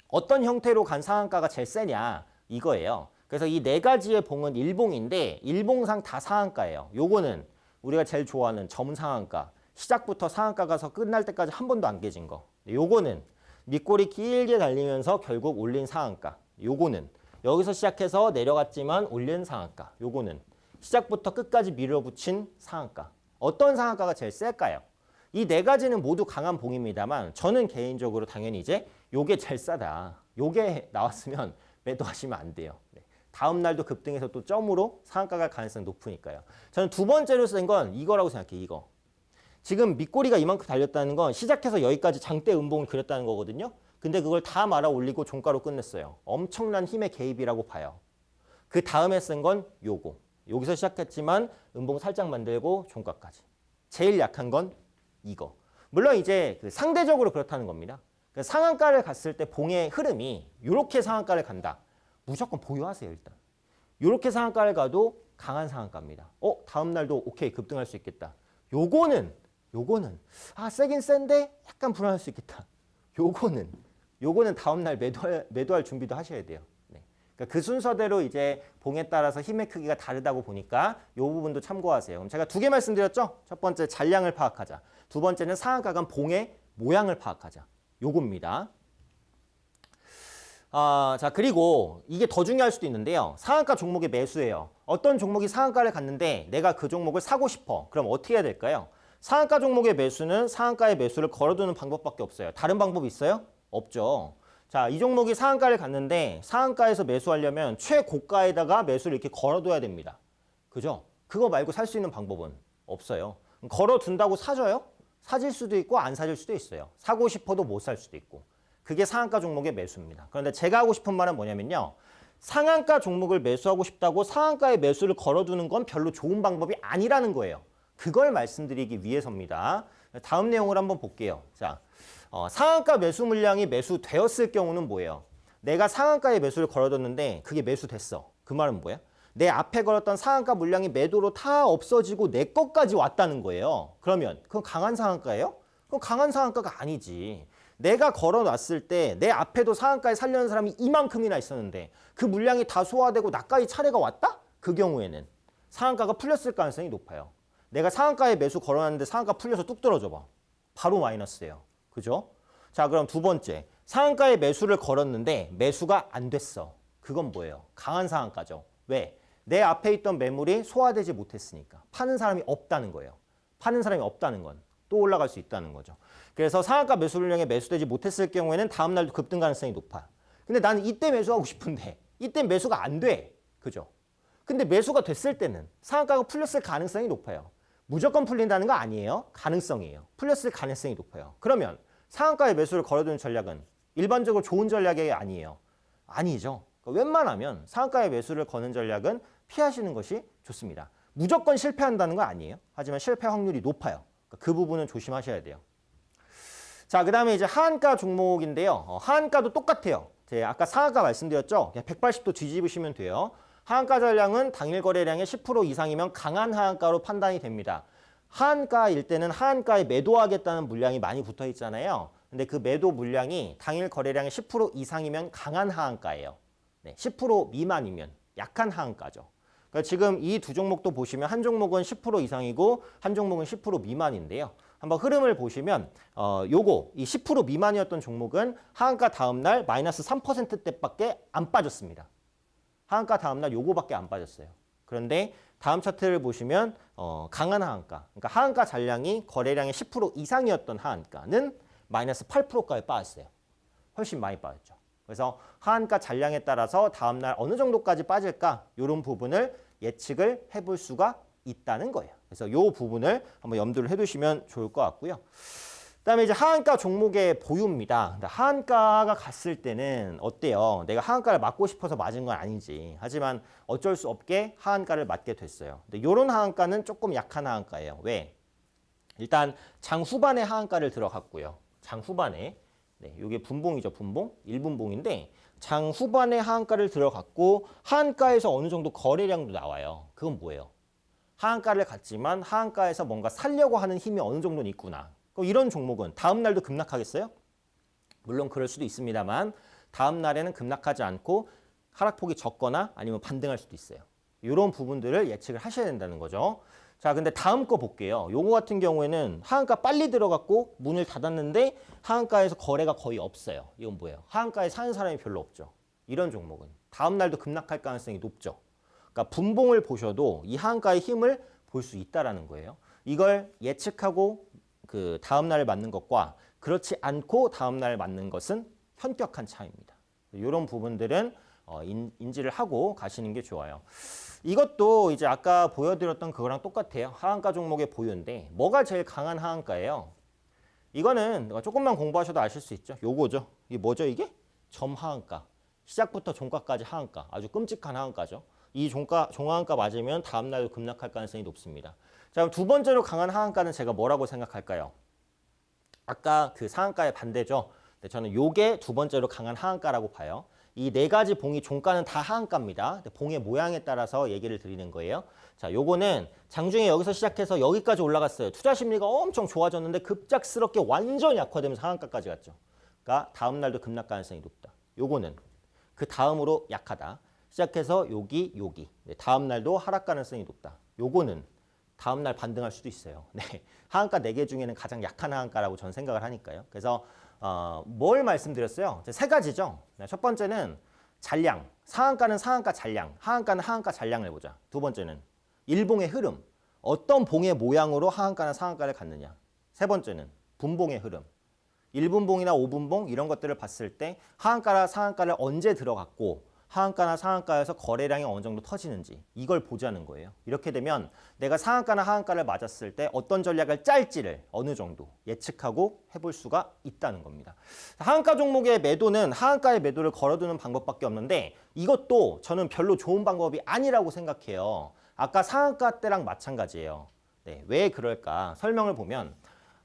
어떤 형태로 간 상한가가 제일 세냐 이거예요. 그래서 이 네 가지의 봉은 일봉인데 일봉상 다 상한가예요. 요거는 우리가 제일 좋아하는 점상한가. 시작부터 상한가 가서 끝날 때까지 한 번도 안 깨진 거. 요거는 밑골이 길게 달리면서 결국 올린 상한가. 요거는 여기서 시작해서 내려갔지만 올린 상한가. 요거는 시작부터 끝까지 밀어붙인 상한가. 어떤 상한가가 제일 셀까요? 이 네 가지는 모두 강한 봉입니다만 저는 개인적으로 당연히 이제 요게 제일 싸다. 요게 나왔으면 매도하시면 안 돼요. 네. 다음 날도 급등해서 또 점으로 상한가 갈 가능성이 높으니까요. 저는 두 번째로 쓴 건 이거라고 생각해요. 이거. 지금 밑꼬리가 이만큼 달렸다는 건 시작해서 여기까지 장대 음봉을 그렸다는 거거든요. 근데 그걸 다 말아 올리고 종가로 끝냈어요. 엄청난 힘의 개입이라고 봐요. 그 다음에 쓴 건 요거. 여기서 시작했지만 음봉 살짝 만들고 종가까지. 제일 약한 건 이거. 물론 이제 그 상대적으로 그렇다는 겁니다. 상한가를 갔을 때 봉의 흐름이 이렇게 상한가를 간다. 무조건 보유하세요 일단. 이렇게 상한가를 가도 강한 상한가입니다. 다음 날도 오케이 급등할 수 있겠다. 요거는 세긴 센데 약간 불안할 수 있겠다. 요거는 다음 날 매도할 준비도 하셔야 돼요. 네. 그러니까 그 순서대로 이제 봉에 따라서 힘의 크기가 다르다고 보니까 이 부분도 참고하세요. 그럼 제가 두 개 말씀드렸죠? 첫 번째 잔량을 파악하자. 두 번째는 상한가 간 봉의 모양을 파악하자. 요겁니다. 자 그리고 이게 더 중요할 수도 있는데요. 상한가 종목의 매수예요. 어떤 종목이 상한가를 갔는데 내가 그 종목을 사고 싶어. 그럼 어떻게 해야 될까요? 상한가 종목의 매수는 상한가의 매수를 걸어두는 방법밖에 없어요. 다른 방법이 있어요? 없죠. 자, 이 종목이 상한가를 갔는데 상한가에서 매수하려면 최고가에다가 매수를 이렇게 걸어둬야 됩니다. 그죠? 그거 말고 살 수 있는 방법은 없어요. 걸어둔다고 사줘요? 사질 수도 있고 안 사질 수도 있어요. 사고 싶어도 못 살 수도 있고. 그게 상한가 종목의 매수입니다. 그런데 제가 하고 싶은 말은 뭐냐면요. 상한가 종목을 매수하고 싶다고 상한가에 매수를 걸어두는 건 별로 좋은 방법이 아니라는 거예요. 그걸 말씀드리기 위해서입니다. 다음 내용을 한번 볼게요. 자, 상한가 매수 물량이 매수되었을 경우는 뭐예요? 내가 상한가에 매수를 걸어뒀는데 그게 매수됐어. 그 말은 뭐야? 내 앞에 걸었던 상한가 물량이 매도로 다 없어지고 내 것까지 왔다는 거예요. 그러면 그건 강한 상한가예요? 그건 강한 상한가가 아니지. 내가 걸어놨을 때 내 앞에도 상한가에 살려는 사람이 이만큼이나 있었는데 그 물량이 다 소화되고 나까지 차례가 왔다? 그 경우에는 상한가가 풀렸을 가능성이 높아요. 내가 상한가에 매수 걸어놨는데 상한가 풀려서 뚝 떨어져 봐. 바로 마이너스예요. 그죠? 자, 그럼 두 번째. 상한가에 매수를 걸었는데 매수가 안 됐어. 그건 뭐예요? 강한 상한가죠. 왜? 내 앞에 있던 매물이 소화되지 못했으니까. 파는 사람이 없다는 거예요. 파는 사람이 없다는 건 또 올라갈 수 있다는 거죠. 그래서 상한가 매수 물량에 매수되지 못했을 경우에는 다음 날도 급등 가능성이 높아. 근데 나는 이때 매수하고 싶은데 이때 매수가 안 돼. 그죠? 근데 매수가 됐을 때는 상한가가 풀렸을 가능성이 높아요. 무조건 풀린다는 거 아니에요. 가능성이에요. 풀렸을 가능성이 높아요. 그러면 상한가에 매수를 걸어두는 전략은 일반적으로 좋은 전략이 아니에요. 아니죠. 그러니까 웬만하면 상한가에 매수를 거는 전략은 피하시는 것이 좋습니다. 무조건 실패한다는 거 아니에요. 하지만 실패 확률이 높아요. 그러니까 그 부분은 조심하셔야 돼요. 자, 그 다음에 이제 하한가 종목인데요. 하한가도 똑같아요. 제가 아까 상한가 말씀드렸죠. 그냥 180도 뒤집으시면 돼요. 하한가 전량은 당일 거래량의 10% 이상이면 강한 하한가로 판단이 됩니다. 하한가일 때는 하한가에 매도하겠다는 물량이 많이 붙어 있잖아요. 근데 그 매도 물량이 당일 거래량의 10% 이상이면 강한 하한가예요. 네, 10% 미만이면 약한 하한가죠. 그러니까 지금 이 두 종목도 보시면 한 종목은 10% 이상이고 한 종목은 10% 미만인데요. 한번 흐름을 보시면 요거 이 10% 미만이었던 종목은 하한가 다음 날 마이너스 3%대밖에 안 빠졌습니다. 하한가 다음 날 요거밖에 안 빠졌어요. 그런데 다음 차트를 보시면 강한 하한가, 그러니까 하한가 잔량이 거래량의 10% 이상이었던 하한가는 마이너스 8%까지 빠졌어요. 훨씬 많이 빠졌죠. 그래서 하한가 잔량에 따라서 다음 날 어느 정도까지 빠질까 이런 부분을 예측을 해볼 수가 있다는 거예요. 그래서 이 부분을 한번 염두를 해두시면 좋을 것 같고요. 그다음에 이제 하한가 종목의 보유입니다. 하한가가 갔을 때는 어때요? 내가 하한가를 맞고 싶어서 맞은 건 아니지. 하지만 어쩔 수 없게 하한가를 맞게 됐어요. 근데 이런 하한가는 조금 약한 하한가예요. 왜? 일단 장 후반에 하한가를 들어갔고요. 장 후반에 네, 이게 분봉이죠. 분봉. 1분봉인데 장 후반에 하한가를 들어갔고 하한가에서 어느 정도 거래량도 나와요. 그건 뭐예요? 하한가를 갔지만 하한가에서 뭔가 살려고 하는 힘이 어느 정도는 있구나. 이런 종목은 다음 날도 급락하겠어요? 물론 그럴 수도 있습니다만 다음 날에는 급락하지 않고 하락폭이 적거나 아니면 반등할 수도 있어요. 이런 부분들을 예측을 하셔야 된다는 거죠. 자, 근데 다음 거 볼게요. 요거 같은 경우에는 하한가 빨리 들어갔고 문을 닫았는데 하한가에서 거래가 거의 없어요. 이건 뭐예요? 하한가에 사는 사람이 별로 없죠. 이런 종목은 다음 날도 급락할 가능성이 높죠. 그러니까 분봉을 보셔도 이 하한가의 힘을 볼 수 있다라는 거예요. 이걸 예측하고 그 다음 날을 맞는 것과 그렇지 않고 다음 날 맞는 것은 현격한 차이입니다. 이런 부분들은 인지를 하고 가시는 게 좋아요. 이것도 이제 아까 보여드렸던 그거랑 똑같아요. 하한가 종목의 보유인데 뭐가 제일 강한 하한가예요? 이거는 조금만 공부하셔도 아실 수 있죠. 요거죠. 이게 뭐죠 이게? 점하한가. 시작부터 종가까지 하한가. 아주 끔찍한 하한가죠. 이 종하한가 맞으면 다음 날도 급락할 가능성이 높습니다. 자, 그럼 두 번째로 강한 하한가는 제가 뭐라고 생각할까요? 아까 그 상한가의 반대죠. 네, 저는 요게 두 번째로 강한 하한가라고 봐요. 이 네 가지 봉이 종가는 다 하한가입니다. 봉의 모양에 따라서 얘기를 드리는 거예요. 자, 요거는 장중에 여기서 시작해서 여기까지 올라갔어요. 투자 심리가 엄청 좋아졌는데 급작스럽게 완전 약화되면서 하한가까지 갔죠. 그러니까 다음 날도 급락 가능성이 높다. 요거는 그 다음으로 약하다. 시작해서 여기. 네, 다음 날도 하락 가능성이 높다. 요거는 다음 날 반등할 수도 있어요. 네, 하한가 4개 중에는 가장 약한 하한가라고 저는 생각을 하니까요. 그래서 뭘 말씀드렸어요? 세 가지죠. 첫 번째는 잔량, 상한가는 상한가 잔량, 하한가는 하한가 잔량을 보자. 두 번째는 일봉의 흐름, 어떤 봉의 모양으로 하한가나 상한가를 갖느냐. 세 번째는 분봉의 흐름, 1분봉이나 5분봉 이런 것들을 봤을 때 하한가나 상한가를 언제 들어갔고 하한가나 상한가에서 거래량이 어느 정도 터지는지 이걸 보자는 거예요. 이렇게 되면 내가 상한가나 하한가를 맞았을 때 어떤 전략을 짤지를 어느 정도 예측하고 해볼 수가 있다는 겁니다. 하한가 종목의 매도는 하한가의 매도를 걸어두는 방법밖에 없는데 이것도 저는 별로 좋은 방법이 아니라고 생각해요. 아까 상한가 때랑 마찬가지예요. 네, 왜 그럴까 설명을 보면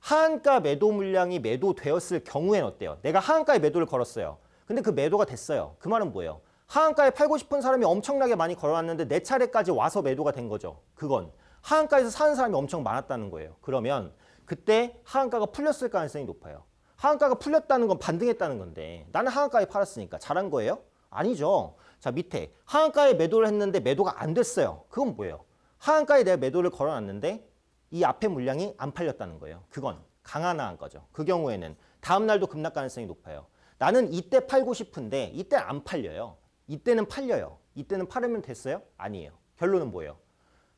하한가 매도 물량이 매도되었을 경우엔 어때요? 내가 하한가에 매도를 걸었어요. 근데 그 매도가 됐어요. 그 말은 뭐예요? 하한가에 팔고 싶은 사람이 엄청나게 많이 걸어왔는데 내 차례까지 와서 매도가 된 거죠. 그건 하한가에서 사는 사람이 엄청 많았다는 거예요. 그러면 그때 하한가가 풀렸을 가능성이 높아요. 하한가가 풀렸다는 건 반등했다는 건데 나는 하한가에 팔았으니까 잘한 거예요? 아니죠. 자, 밑에 하한가에 매도를 했는데 매도가 안 됐어요. 그건 뭐예요? 하한가에 내가 매도를 걸어놨는데 이 앞에 물량이 안 팔렸다는 거예요. 그건 강한 거죠. 그 경우에는 다음 날도 급락 가능성이 높아요. 나는 이때 팔고 싶은데 이때 안 팔려요. 이때는 팔려요. 이때는 팔으면 됐어요? 아니에요. 결론은 뭐예요?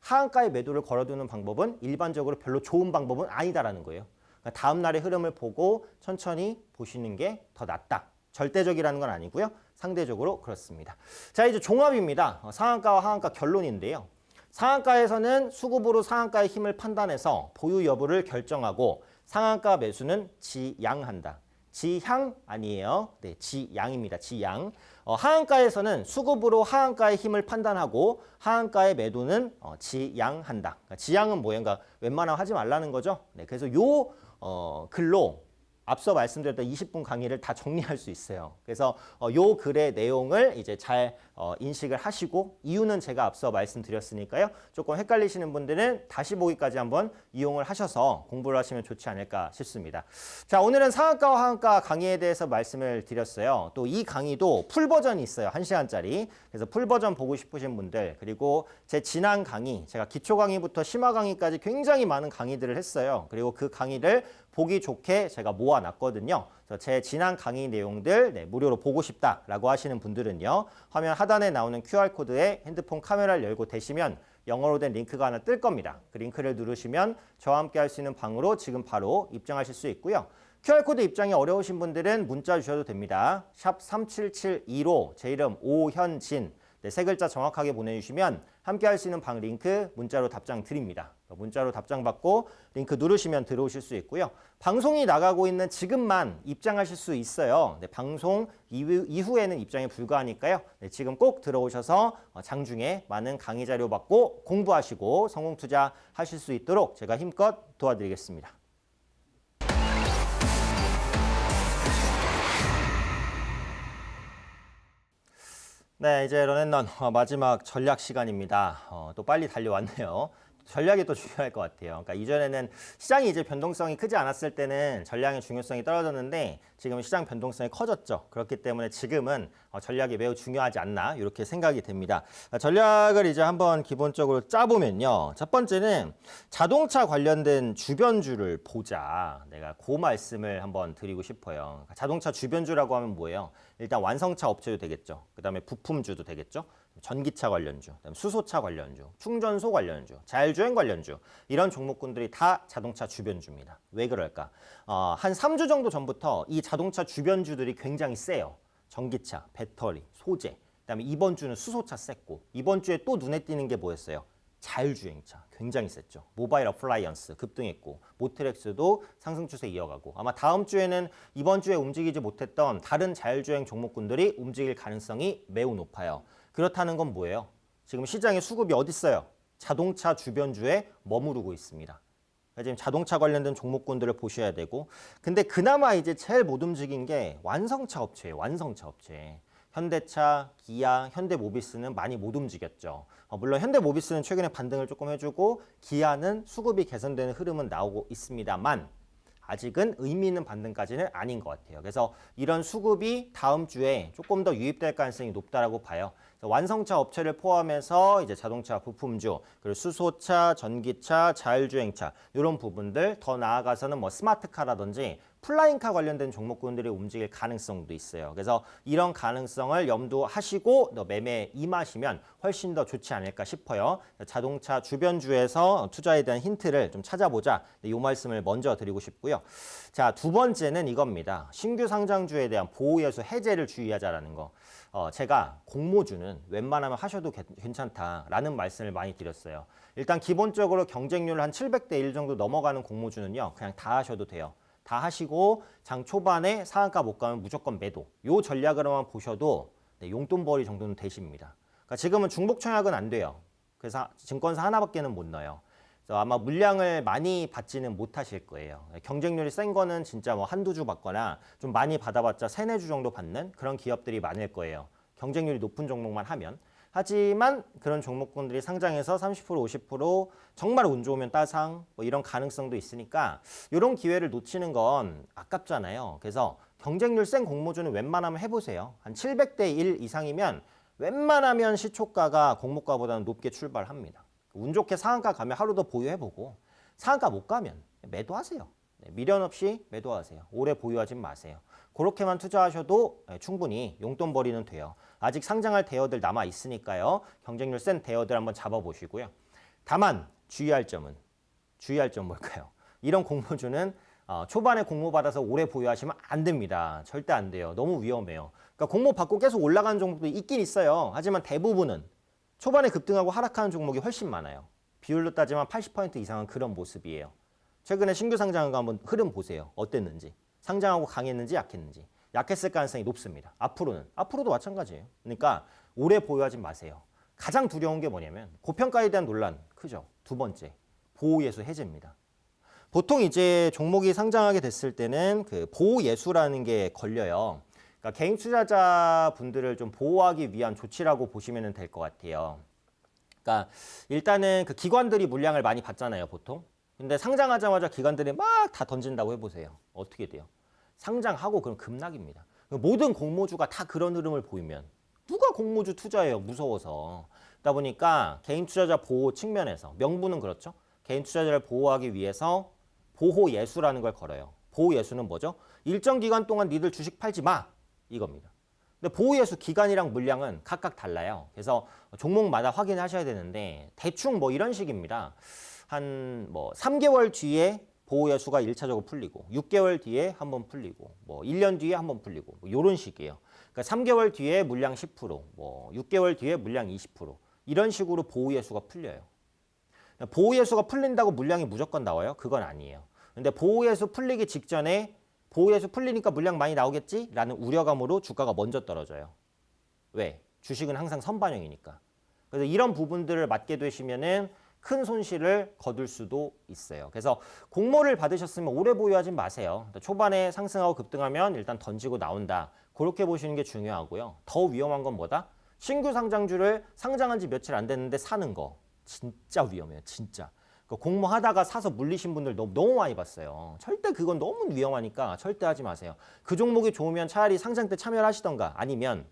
하한가에 매도를 걸어두는 방법은 일반적으로 별로 좋은 방법은 아니다라는 거예요. 그러니까 다음 날의 흐름을 보고 천천히 보시는 게 더 낫다. 절대적이라는 건 아니고요. 상대적으로 그렇습니다. 자, 이제 종합입니다. 상한가와 하한가 결론인데요. 상한가에서는 수급으로 상한가의 힘을 판단해서 보유 여부를 결정하고 상한가 매수는 지양한다. 지향 아니에요. 네, 지양입니다. 지양. 하한가에서는 수급으로 하한가의 힘을 판단하고 하한가의 매도는 지양한다. 그러니까 지양은 뭐예요? 그러니까 웬만하면 하지 말라는 거죠. 네, 그래서 요 글로 앞서 말씀드렸던 20분 강의를 다 정리할 수 있어요. 그래서 요 글의 내용을 이제 잘 인식을 하시고 이유는 제가 앞서 말씀드렸으니까요. 조금 헷갈리시는 분들은 다시 보기까지 한번 이용을 하셔서 공부를 하시면 좋지 않을까 싶습니다. 자, 오늘은 상한가와 하한가 강의에 대해서 말씀을 드렸어요. 또 이 강의도 풀 버전이 있어요. 1시간짜리. 그래서 풀 버전 보고 싶으신 분들 그리고 제 지난 강의, 제가 기초 강의부터 심화 강의까지 굉장히 많은 강의들을 했어요. 그리고 그 강의를 보기 좋게 제가 모아놨거든요. 그래서 제 지난 강의 내용들 무료로 보고 싶다라고 하시는 분들은요. 화면 하단에 나오는 QR코드에 핸드폰 카메라를 열고 대시면 영어로 된 링크가 하나 뜰 겁니다. 그 링크를 누르시면 저와 함께 할 수 있는 방으로 지금 바로 입장하실 수 있고요. QR코드 입장이 어려우신 분들은 문자 주셔도 됩니다. 샵 3772로 제 이름 오현진 세 글자 정확하게 보내주시면 함께 할 수 있는 방 링크 문자로 답장 드립니다. 문자로 답장 받고 링크 누르시면 들어오실 수 있고요. 방송이 나가고 있는 지금만 입장하실 수 있어요. 네, 방송 이후에는 입장이 불가하니까요. 네, 지금 꼭 들어오셔서 장중에 많은 강의 자료 받고 공부하시고 성공 투자하실 수 있도록 제가 힘껏 도와드리겠습니다. 네, 이제 런앤런 마지막 전략 시간입니다. 또 빨리 달려왔네요. 전략이 또 중요할 것 같아요. 그러니까 이전에는 시장이 이제 변동성이 크지 않았을 때는 전략의 중요성이 떨어졌는데 지금은 시장 변동성이 커졌죠. 그렇기 때문에 지금은 전략이 매우 중요하지 않나 이렇게 생각이 됩니다. 전략을 이제 한번 기본적으로 짜보면요. 첫 번째는 자동차 관련된 주변주를 보자. 내가 그 말씀을 한번 드리고 싶어요. 자동차 주변주라고 하면 뭐예요? 일단 완성차 업체도 되겠죠. 그다음에 부품주도 되겠죠. 전기차 관련주, 그다음에 수소차 관련주, 충전소 관련주, 자율주행 관련주 이런 종목군들이 다 자동차 주변주입니다. 왜 그럴까? 한 3주 정도 전부터 이 자동차 주변주들이 굉장히 세요. 전기차, 배터리, 소재, 그다음에 이번 주는 수소차 셌고 이번 주에 또 눈에 띄는 게 뭐였어요? 자율주행차 굉장히 셌죠. 모바일 어플라이언스 급등했고 모트렉스도 상승 추세 이어가고 아마 다음 주에는 이번 주에 움직이지 못했던 다른 자율주행 종목군들이 움직일 가능성이 매우 높아요. 그렇다는 건 뭐예요? 지금 시장의 수급이 어디 있어요? 자동차 주변주에 머무르고 있습니다. 지금 자동차 관련된 종목군들을 보셔야 되고 근데 그나마 이제 제일 못 움직인 게 완성차 업체예요. 완성차 업체. 현대차, 기아, 현대모비스는 많이 못 움직였죠. 물론 현대모비스는 최근에 반등을 조금 해주고 기아는 수급이 개선되는 흐름은 나오고 있습니다만 아직은 의미 있는 반등까지는 아닌 것 같아요. 그래서 이런 수급이 다음 주에 조금 더 유입될 가능성이 높다라고 봐요. 그래서 완성차 업체를 포함해서 이제 자동차 부품주, 그리고 수소차, 전기차, 자율주행차 이런 부분들 더 나아가서는 뭐 스마트카라든지 플라잉카 관련된 종목군들이 움직일 가능성도 있어요. 그래서 이런 가능성을 염두하시고 매매에 임하시면 훨씬 더 좋지 않을까 싶어요. 자동차 주변주에서 투자에 대한 힌트를 좀 찾아보자. 이 말씀을 먼저 드리고 싶고요. 자, 두 번째는 이겁니다. 신규 상장주에 대한 보호예수 해제를 주의하자라는 거. 제가 공모주는 웬만하면 하셔도 괜찮다라는 말씀을 많이 드렸어요. 일단 기본적으로 경쟁률 한 700대 1 정도 넘어가는 공모주는요. 그냥 다 하셔도 돼요. 다 하시고 장 초반에 상한가 못 가면 무조건 매도. 요 전략으로만 보셔도 용돈벌이 정도는 되십니다. 그러니까 지금은 중복 청약은 안 돼요. 그래서 증권사 하나밖에는 못 넣어요. 그래서 아마 물량을 많이 받지는 못하실 거예요. 경쟁률이 센 거는 진짜 뭐 한두 주 받거나 좀 많이 받아봤자 세네 주 정도 받는 그런 기업들이 많을 거예요. 경쟁률이 높은 종목만 하면. 하지만 그런 종목군들이 상장해서 30% 50% 정말 운 좋으면 따상 뭐 이런 가능성도 있으니까 이런 기회를 놓치는 건 아깝잖아요. 그래서 경쟁률 센 공모주는 웬만하면 해보세요. 한 700대 1 이상이면 웬만하면 시초가가 공모가보다는 높게 출발합니다. 운 좋게 상한가 가면 하루 더 보유해보고 상한가 못 가면 매도하세요. 미련 없이 매도하세요. 오래 보유하지 마세요. 그렇게만 투자하셔도 충분히 용돈벌이는 돼요. 아직 상장할 대여들 남아 있으니까요. 경쟁률 센 대여들 한번 잡아보시고요. 다만 주의할 점은 뭘까요? 이런 공모주는 초반에 공모 받아서 오래 보유하시면 안 됩니다. 절대 안 돼요. 너무 위험해요. 그러니까 공모 받고 계속 올라가는 종목도 있긴 있어요. 하지만 대부분은 초반에 급등하고 하락하는 종목이 훨씬 많아요. 비율로 따지면 80% 이상은 그런 모습이에요. 최근에 신규 상장한 거 한번 흐름 보세요. 어땠는지. 상장하고 강했는지 약했는지. 약했을 가능성이 높습니다. 앞으로도 마찬가지예요. 그러니까 오래 보유하지 마세요. 가장 두려운 게 뭐냐면 고평가에 대한 논란 크죠. 두 번째, 보호예수 해제입니다. 보통 이제 종목이 상장하게 됐을 때는 그 보호예수라는 게 걸려요. 그러니까 개인 투자자분들을 좀 보호하기 위한 조치라고 보시면 될 것 같아요. 그러니까 일단은 그 기관들이 물량을 많이 받잖아요, 보통. 근데 상장하자마자 기관들이 막 다 던진다고 해보세요. 어떻게 돼요? 상장하고 그럼 급락입니다. 모든 공모주가 다 그런 흐름을 보이면 누가 공모주 투자해요? 무서워서. 그러다 보니까 개인 투자자 보호 측면에서 명분은 그렇죠. 개인 투자자를 보호하기 위해서 보호예수라는 걸 걸어요. 보호예수는 뭐죠? 일정 기간 동안 니들 주식 팔지 마. 이겁니다. 근데 보호예수 기간이랑 물량은 각각 달라요. 그래서 종목마다 확인하셔야 되는데 대충 뭐 이런 식입니다. 한 뭐 3개월 뒤에 보호예수가 1차적으로 풀리고 6개월 뒤에 한번 풀리고 뭐 1년 뒤에 한번 풀리고 뭐 이런 식이에요. 그러니까 3개월 뒤에 물량 10%, 뭐 6개월 뒤에 물량 20% 이런 식으로 보호예수가 풀려요. 보호예수가 풀린다고 물량이 무조건 나와요? 그건 아니에요. 근데 보호예수 풀리기 직전에 보호예수 풀리니까 물량 많이 나오겠지? 라는 우려감으로 주가가 먼저 떨어져요. 왜? 주식은 항상 선반영이니까. 그래서 이런 부분들을 맞게 되시면은 큰 손실을 거둘 수도 있어요. 그래서 공모를 받으셨으면 오래 보유하지 마세요. 초반에 상승하고 급등하면 일단 던지고 나온다. 그렇게 보시는 게 중요하고요. 더 위험한 건 뭐다? 신규 상장주를 상장한 지 며칠 안 됐는데 사는 거. 진짜 위험해요. 진짜. 공모하다가 사서 물리신 분들 너무 많이 봤어요. 절대 그건 너무 위험하니까 절대 하지 마세요. 그 종목이 좋으면 차라리 상장 때 참여를 하시던가 아니면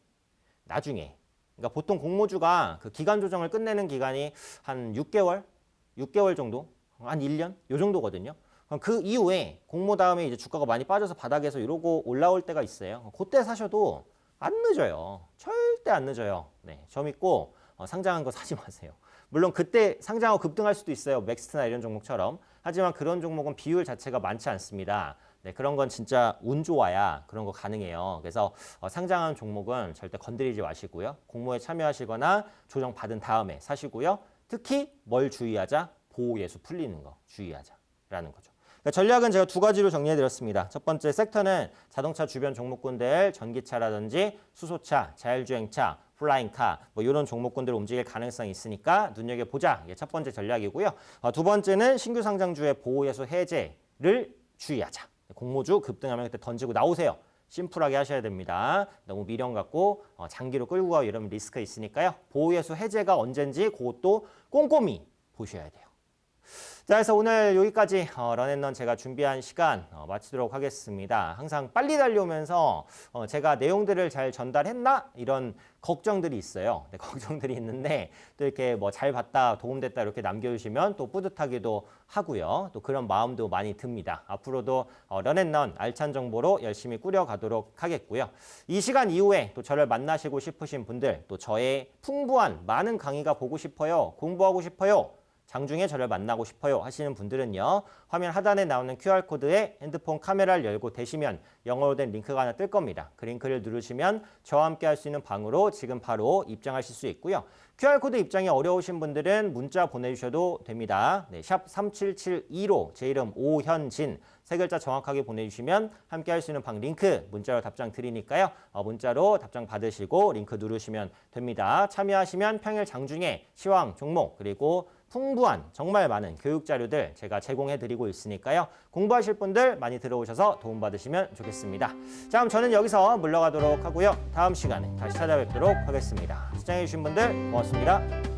나중에. 그러니까 보통 공모주가 그 기간 조정을 끝내는 기간이 한 6개월 정도, 한 1년 요 정도거든요. 그럼 그 이후에 공모 다음에 이제 주가가 많이 빠져서 바닥에서 이러고 올라올 때가 있어요. 그때 사셔도 안 늦어요. 절대 안 늦어요. 네, 저 믿고 상장한 거 사지 마세요. 물론 그때 상장하고 급등할 수도 있어요. 맥스트나 이런 종목처럼. 하지만 그런 종목은 비율 자체가 많지 않습니다. 네, 그런 건 진짜 운 좋아야 그런 거 가능해요. 그래서 상장한 종목은 절대 건드리지 마시고요. 공모에 참여하시거나 조정 받은 다음에 사시고요. 특히 뭘 주의하자? 보호예수 풀리는 거 주의하자라는 거죠. 그러니까 전략은 제가 두 가지로 정리해드렸습니다. 첫 번째 섹터는 자동차 주변 종목군들, 전기차라든지 수소차, 자율주행차, 플라잉카 뭐 이런 종목군들 움직일 가능성이 있으니까 눈여겨보자. 이게 첫 번째 전략이고요. 두 번째는 신규 상장주의 보호예수 해제를 주의하자. 공모주 급등하면 그때 던지고 나오세요. 심플하게 하셔야 됩니다. 너무 미련 갖고 장기로 끌고 가고 이러면 리스크 있으니까요. 보호예수 해제가 언젠지 그것도 꼼꼼히 보셔야 돼요. 자, 그래서 오늘 여기까지 런앤런 제가 준비한 시간 마치도록 하겠습니다. 항상 빨리 달려오면서 제가 내용들을 잘 전달했나? 이런 걱정들이 있어요. 네, 걱정들이 있는데 또 이렇게 뭐 잘 봤다, 도움됐다 이렇게 남겨주시면 또 뿌듯하기도 하고요. 또 그런 마음도 많이 듭니다. 앞으로도 런앤런 알찬 정보로 열심히 꾸려가도록 하겠고요. 이 시간 이후에 또 저를 만나시고 싶으신 분들, 또 저의 풍부한 많은 강의가 보고 싶어요, 공부하고 싶어요, 장중에 저를 만나고 싶어요 하시는 분들은요. 화면 하단에 나오는 QR코드에 핸드폰 카메라를 열고 대시면 영어로 된 링크가 하나 뜰 겁니다. 그 링크를 누르시면 저와 함께 할 수 있는 방으로 지금 바로 입장하실 수 있고요. QR코드 입장이 어려우신 분들은 문자 보내주셔도 됩니다. 네, 샵 3772로 제 이름 오현진 세 글자 정확하게 보내주시면 함께 할 수 있는 방 링크 문자로 답장 드리니까요. 문자로 답장 받으시고 링크 누르시면 됩니다. 참여하시면 평일 장중에 시황, 종목 그리고 풍부한 정말 많은 교육 자료들 제가 제공해드리고 있으니까요. 공부하실 분들 많이 들어오셔서 도움받으시면 좋겠습니다. 자, 그럼 저는 여기서 물러가도록 하고요. 다음 시간에 다시 찾아뵙도록 하겠습니다. 시청해주신 분들 고맙습니다.